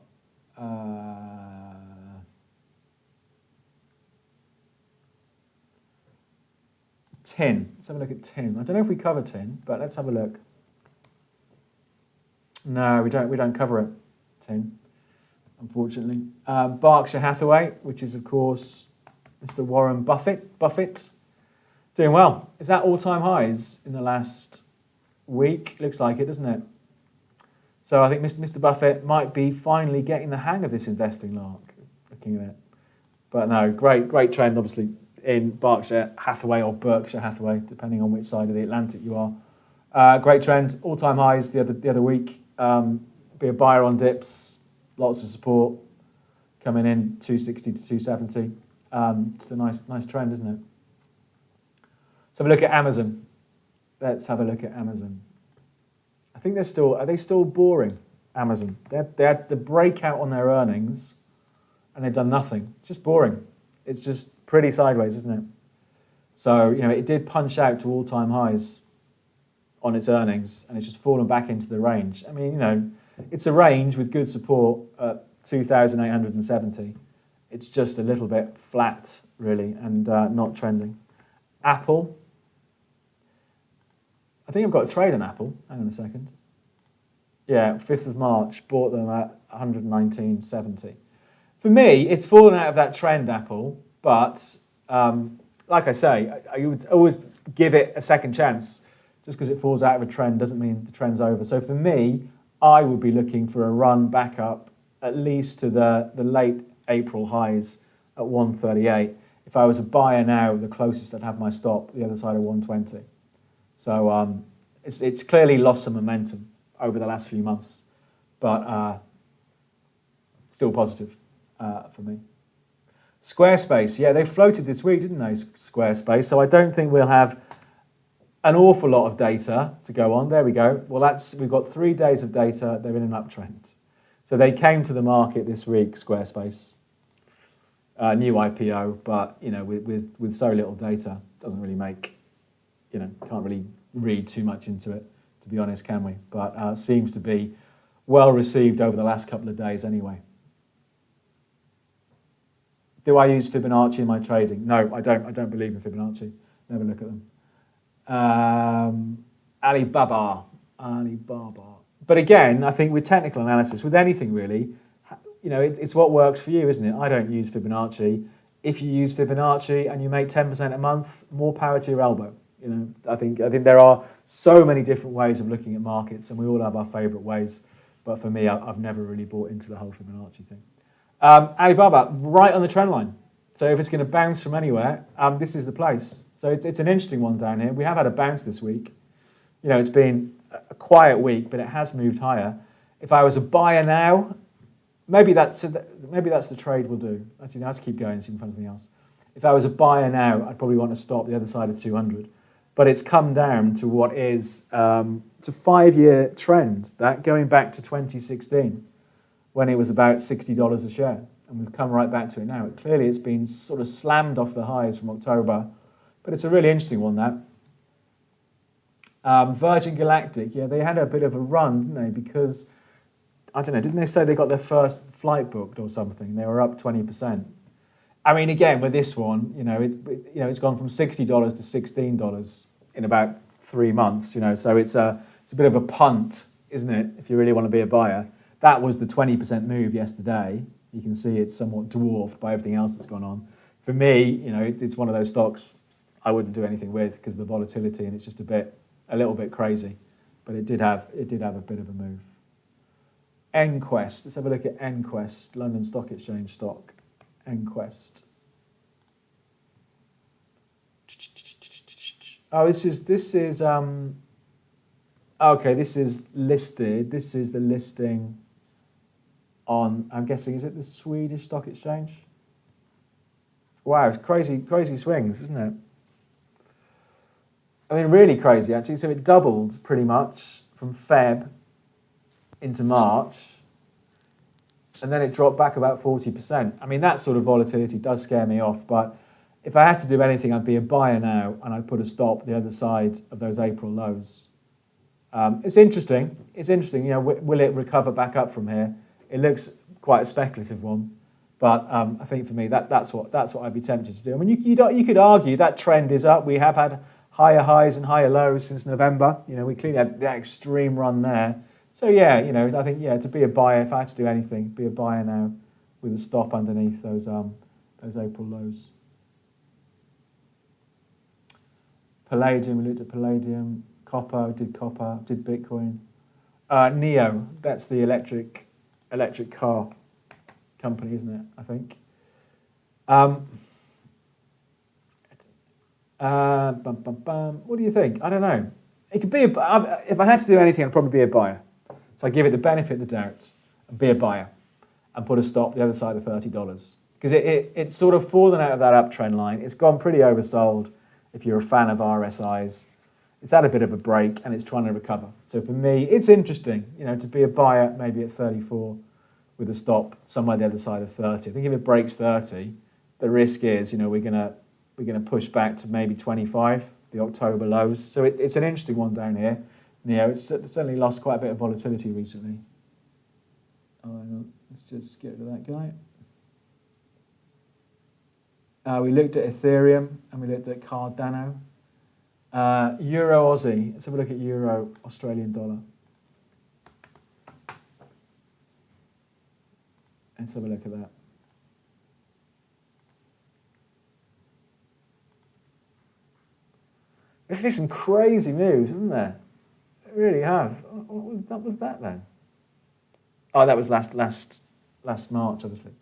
10. Let's have a look at 10. I don't know if we cover 10, but let's have a look. No, we don't cover it. 10, unfortunately. Berkshire Hathaway, which is of course Mr. Warren Buffett, doing well. Is that all-time highs in the last week? Looks like it, doesn't it? So I think Mr. Buffett might be finally getting the hang of this investing lark, looking at it. But no, great trend, obviously, in Berkshire Hathaway or Berkshire Hathaway, depending on which side of the Atlantic you are. Great trend, all-time highs the other week. Be a buyer on dips, lots of support coming in 260 to 270. It's a nice trend, isn't it? Let's have a look at Amazon. Let's have a look at Amazon. I think are they still boring, Amazon? They had the breakout on their earnings and they've done nothing. It's just boring. It's just pretty sideways, isn't it? So, it did punch out to all-time highs on its earnings and it's just fallen back into the range. I mean, it's a range with good support at 2,870. It's just a little bit flat, really, and not trending. Apple. I think I've got a trade on Apple. Hang on a second. Yeah, 5th of March, bought them at 119.70. For me, it's fallen out of that trend, Apple, but like I say, I would always give it a second chance. Just because it falls out of a trend doesn't mean the trend's over. So for me, I would be looking for a run back up at least to the late April highs at 138. If I was a buyer now, the closest I'd have my stop, the other side of 120. So it's clearly lost some momentum over the last few months, but still positive for me. Squarespace, yeah, they floated this week, didn't they, Squarespace? So I don't think we'll have an awful lot of data to go on. There we go. Well, we've got 3 days of data. They're in an uptrend. So they came to the market this week, Squarespace. New IPO, but with so little data, doesn't really make, can't really read too much into it, to be honest, can we? But seems to be well received over the last couple of days anyway. Do I use Fibonacci in my trading? No, I don't. I don't believe in Fibonacci. Never look at them. Alibaba. But again, I think with technical analysis, with anything really, it's what works for you, isn't it? I don't use Fibonacci. If you use Fibonacci and you make 10% a month, more power to your elbow. I think there are so many different ways of looking at markets, and we all have our favourite ways. But for me, I've never really bought into the whole Fibonacci thing. Alibaba, right on the trend line. So if it's going to bounce from anywhere, this is the place. So it's an interesting one down here. We have had a bounce this week. It's been a quiet week, but it has moved higher. If I was a buyer now, maybe that's the trade we'll do. Actually, let's keep going and see if we can find something else. If I was a buyer now, I'd probably want to stop the other side of 200. But it's come down to what is it's a 5-year trend, that going back to 2016, when it was about $60 a share. And we've come right back to it now. Clearly, it's been sort of slammed off the highs from October. But it's a really interesting one, that. Virgin Galactic, yeah, they had a bit of a run, didn't they? Because, I don't know, didn't they say they got their first flight booked or something? They were up 20%. I mean, again, with this one, it's gone from $60 to $16 in about 3 months, so it's a bit of a punt, isn't it, if you really want to be a buyer. That was the 20% move yesterday. You can see it's somewhat dwarfed by everything else that's gone on. For me, it's one of those stocks I wouldn't do anything with because of the volatility, and it's just a little bit crazy. But it did have a bit of a move. Enquest. Let's have a look at Enquest, London Stock Exchange stock. Enquest. Oh, this is okay, this is listed. This is the listing on, I'm guessing, is it the Swedish Stock Exchange? Wow, it's crazy swings, isn't it? I mean, really crazy, actually. So it doubled pretty much from Feb into March, and then it dropped back about 40%. I mean, that sort of volatility does scare me off, but if I had to do anything, I'd be a buyer now, and I'd put a stop the other side of those April lows. It's interesting. It's interesting. Will it recover back up from here? It looks quite a speculative one, but I think for me that's what I'd be tempted to do. I mean, you could argue that trend is up. We have had higher highs and higher lows since November. We clearly had that extreme run there. So yeah, I think to be a buyer, if I had to do anything, be a buyer now with a stop underneath those April lows. Palladium, we looked at Palladium. Copper, did Bitcoin. NEO, that's the electric car company, isn't it? I think. What do you think? I don't know. It could be if I had to do anything, I'd probably be a buyer. So I give it the benefit of the doubt and be a buyer and put a stop the other side of $30 because it's sort of fallen out of that uptrend line. It's gone pretty oversold. If you're a fan of RSIs, it's had a bit of a break and it's trying to recover. So for me, it's interesting, to be a buyer maybe at 34 with a stop somewhere the other side of 30. I think if it breaks 30, the risk is, we're gonna push back to maybe 25, the October lows. So it's an interesting one down here. It's certainly lost quite a bit of volatility recently. Let's just get rid of that guy. We looked at Ethereum and we looked at Cardano. Euro Aussie. Let's have a look at Euro Australian dollar. Let's have a look at that. There's been some crazy moves, isn't there? It really have. What was that then? Oh, that was last March, obviously.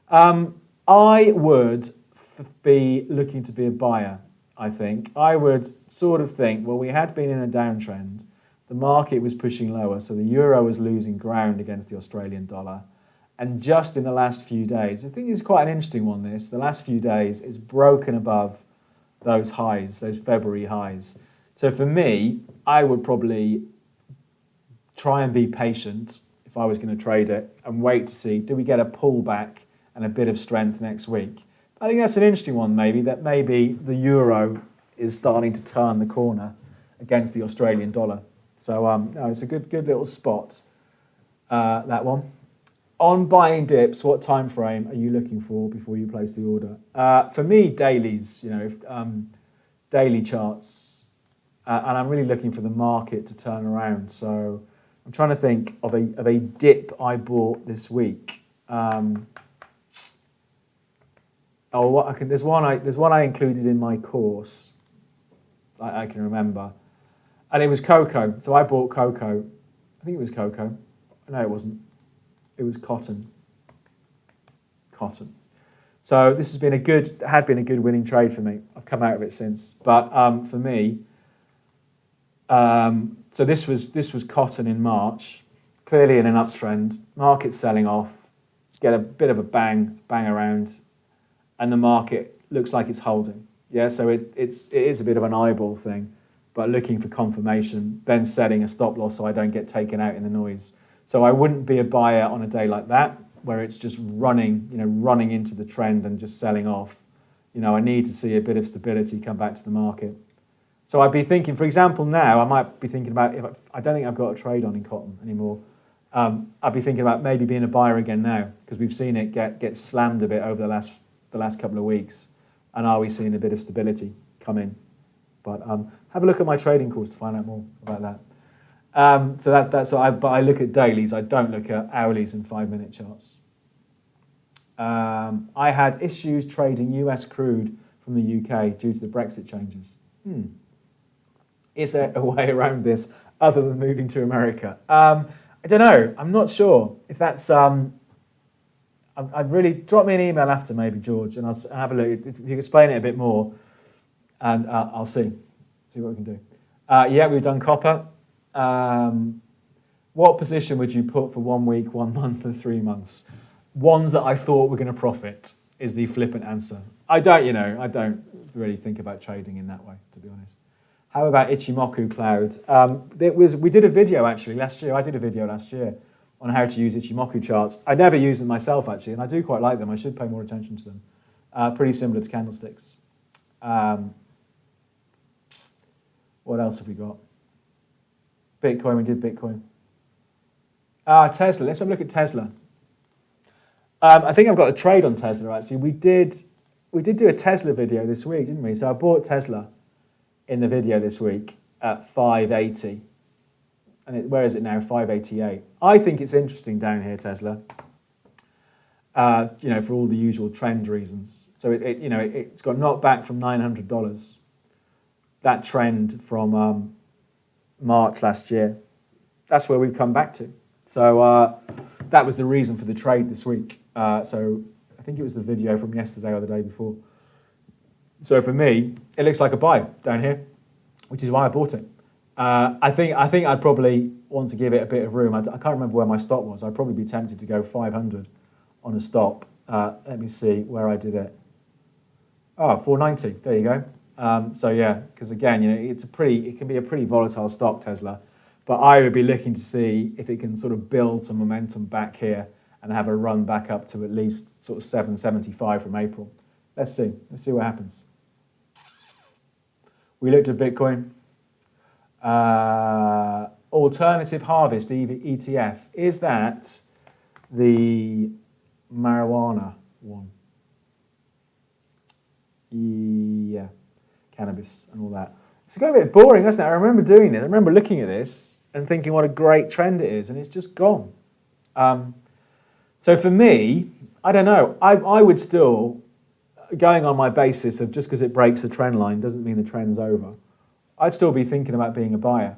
I would be looking to be a buyer. I think I would sort of think, well, we had been in a downtrend. The market was pushing lower, so the euro was losing ground against the Australian dollar. And just in the last few days, I think it's quite an interesting one, this. The last few days, it's broken above those highs, those February highs. So for me, I would probably try and be patient if I was going to trade it and wait to see, do we get a pullback and a bit of strength next week? I think that's an interesting one, maybe the euro is starting to turn the corner against the Australian dollar. So no, it's a good little spot, that one. On buying dips, what time frame are you looking for before you place the order? For me, dailies, daily charts, and I'm really looking for the market to turn around. So I'm trying to think of a dip I bought this week. There's one I included in my course. I can remember, and it was cocoa. So I bought cocoa. I think it was cocoa. No, it wasn't. It was cotton. So this had been a good winning trade for me. I've come out of it since, but for me, so this was cotton in March, clearly in an uptrend. Market selling off, get a bit of a bang around. And the market looks like it's holding. Yeah, so it is a bit of an eyeball thing, but looking for confirmation, then setting a stop loss so I don't get taken out in the noise. So I wouldn't be a buyer on a day like that, where it's just running into the trend and just selling off. I need to see a bit of stability come back to the market. So I'd be thinking, for example, now I might be thinking about, I don't think I've got a trade on in cotton anymore. I'd be thinking about maybe being a buyer again now, because we've seen it get slammed a bit over the last couple of weeks, and are we seeing a bit of stability come in? But have a look at my trading course to find out more about that. But I look at dailies. I don't look at hourlies and 5-minute charts. I had issues trading US crude from the UK due to the Brexit changes. Is there a way around this other than moving to America? I don't know. I'm not sure if that's. I'd really drop me an email after, maybe, George, and I'll have a look. If you explain it a bit more, and I'll see what we can do. Yeah, we've done copper. What position would you put for 1 week, 1 month, and 3 months? Ones that I thought were going to profit is the flippant answer. I don't really think about trading in that way, to be honest. How about Ichimoku Cloud? We did a video actually last year. I did a video last year on how to use Ichimoku charts. I never use them myself actually, and I do quite like them. I should pay more attention to them. Pretty similar to candlesticks. What else have we got? Bitcoin, we did Bitcoin. Tesla, let's have a look at Tesla. I think I've got a trade on Tesla, actually. We did do a Tesla video this week, didn't we? So I bought Tesla in the video this week at 580. And where is it now? 588. I think it's interesting down here, Tesla. For all the usual trend reasons. So it's got knocked back from $900. That trend from March last year. That's where we've come back to. So that was the reason for the trade this week. So I think it was the video from yesterday or the day before. So for me, it looks like a buy down here, which is why I bought it. I think I'd probably want to give it a bit of room. I can't remember where my stop was. I'd probably be tempted to go 500 on a stop. Let me see where I did it. 490. There you go. So yeah, because again, it can be a pretty volatile stock, Tesla. But I would be looking to see if it can sort of build some momentum back here and have a run back up to at least sort of 775 from April. Let's see. Let's see what happens. We looked at Bitcoin. Alternative Harvest ETF. Is that the marijuana one? Yeah. Cannabis and all that. It's got a bit boring, hasn't it? I remember doing this. I remember looking at this and thinking what a great trend it is, and it's just gone. So for me, I don't know. I would still, going on my basis of just because it breaks the trend line doesn't mean the trend's over. I'd still be thinking about being a buyer.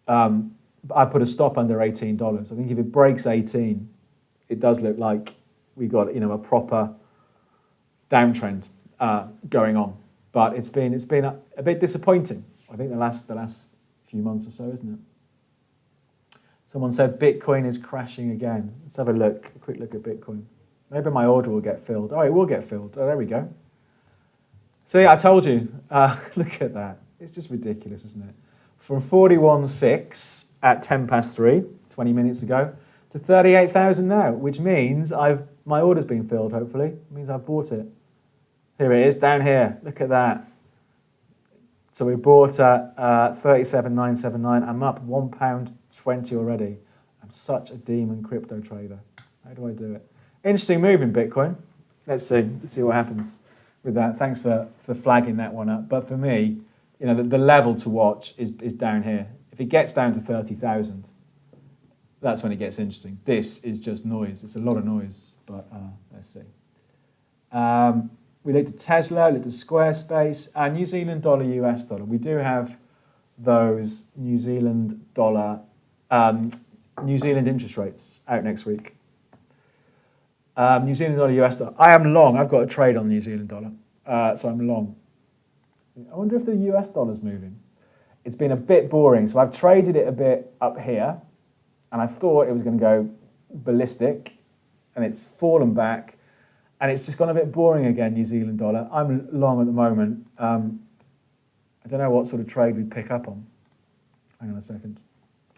I put a stop under $18. I think if it breaks 18, it does look like we got a proper downtrend going on. But it's been a bit disappointing. I think the last few months or so, isn't it? Someone said Bitcoin is crashing again. Let's have a quick look at Bitcoin. Maybe my order will get filled. Oh, it will get filled. Oh, there we go. So yeah, I told you. Look at that. It's just ridiculous, isn't it? From 41.6 at 3:10, 20 minutes ago, to 38,000 now, which means my order's been filled, hopefully. It means I've bought it. Here it is, down here. Look at that. So we bought at 37,979. I'm up £1.20 already. I'm such a demon crypto trader. How do I do it? Interesting move in Bitcoin. Let's see what happens with that. Thanks for flagging that one up. But for me, the level to watch is down here. If it gets down to 30,000, that's when it gets interesting. This is just noise. It's a lot of noise, but let's see. We looked at Tesla, looked at Squarespace, New Zealand dollar, US dollar. We do have those New Zealand dollar, New Zealand interest rates out next week. New Zealand dollar, US dollar. I am long. I've got a trade on New Zealand dollar, so I'm long. I wonder if the US dollar's moving. It's been a bit boring, so I've traded it a bit up here, and I thought it was going to go ballistic, and it's fallen back. And it's just gone a bit boring again, New Zealand dollar. I'm long at the moment. I don't know what sort of trade we'd pick up on. Hang on a second.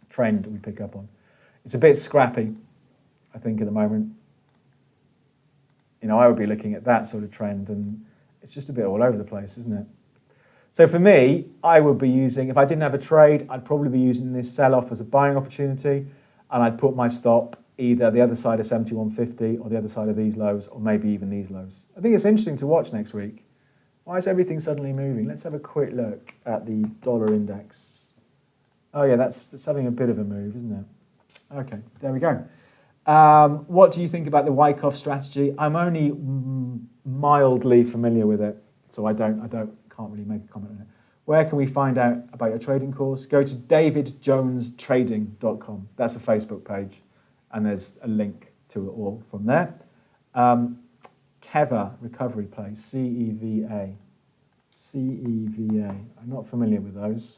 Trend we pick up on. It's a bit scrappy, I think, at the moment. I would be looking at that sort of trend, and it's just a bit all over the place, isn't it? So for me, I would be using, if I didn't have a trade, I'd probably be using this sell-off as a buying opportunity, and I'd put my stop either the other side of 71.50 or the other side of these lows, or maybe even these lows. I think it's interesting to watch next week. Why is everything suddenly moving? Let's have a quick look at the dollar index. Oh yeah, that's having a bit of a move, isn't it? Okay, there we go. What do you think about the Wyckoff strategy? I'm only mildly familiar with it, so I can't really make a comment on it. Where can we find out about your trading course? Go to davidjonestrading.com. That's a Facebook page. And there's a link to it all from there. Keva Recovery Play, CEVA. CEVA. I'm not familiar with those.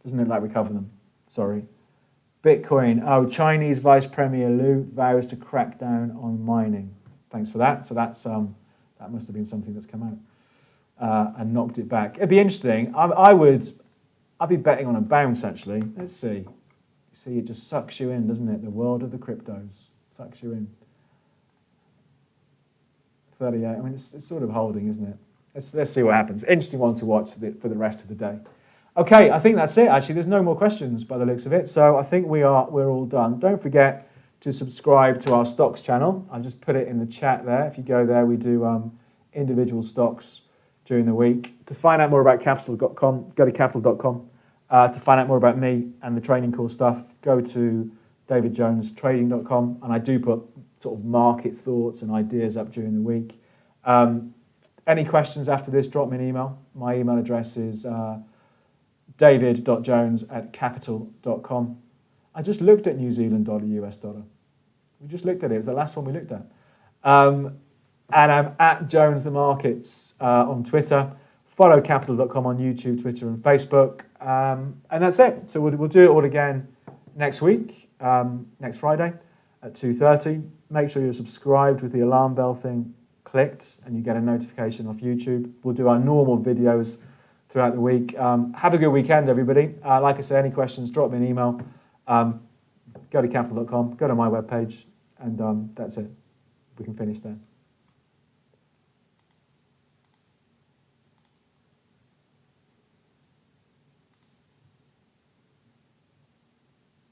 Doesn't look like we cover them. Sorry. Bitcoin. Oh, Chinese Vice Premier Liu vows to crack down on mining. Thanks for that. So that must have been something that's come out and knocked it back. It'd be interesting. I'd be betting on a bounce actually. Let's see. See, it just sucks you in, doesn't it? The world of the cryptos sucks you in. 38. I mean, it's sort of holding, isn't it? Let's see what happens. Interesting one to watch for the rest of the day. Okay, I think that's it. Actually, there's no more questions by the looks of it. So I think we're all done. Don't forget to subscribe to our stocks channel. I'll just put it in the chat there. If you go there, we do individual stocks during the week. To find out more about Capital.com, go to Capital.com. To find out more about me and the training course stuff, go to davidjonestrading.com. And I do put sort of market thoughts and ideas up during the week. Any questions after this, drop me an email. My email address is david.jones@capital.com. I just looked at New Zealand dollar, US dollar. We just looked at it. It was the last one we looked at. And I'm at Jones the Markets on Twitter. Follow Capital.com on YouTube, Twitter, and Facebook. And that's it. So we'll do it all again next week, next Friday at 2:30. Make sure you're subscribed with the alarm bell thing clicked and you get a notification off YouTube. We'll do our normal videos throughout the week. Have a good weekend, everybody. Like I say, any questions, drop me an email. Go to Capital.com, go to my webpage, and that's it. We can finish there.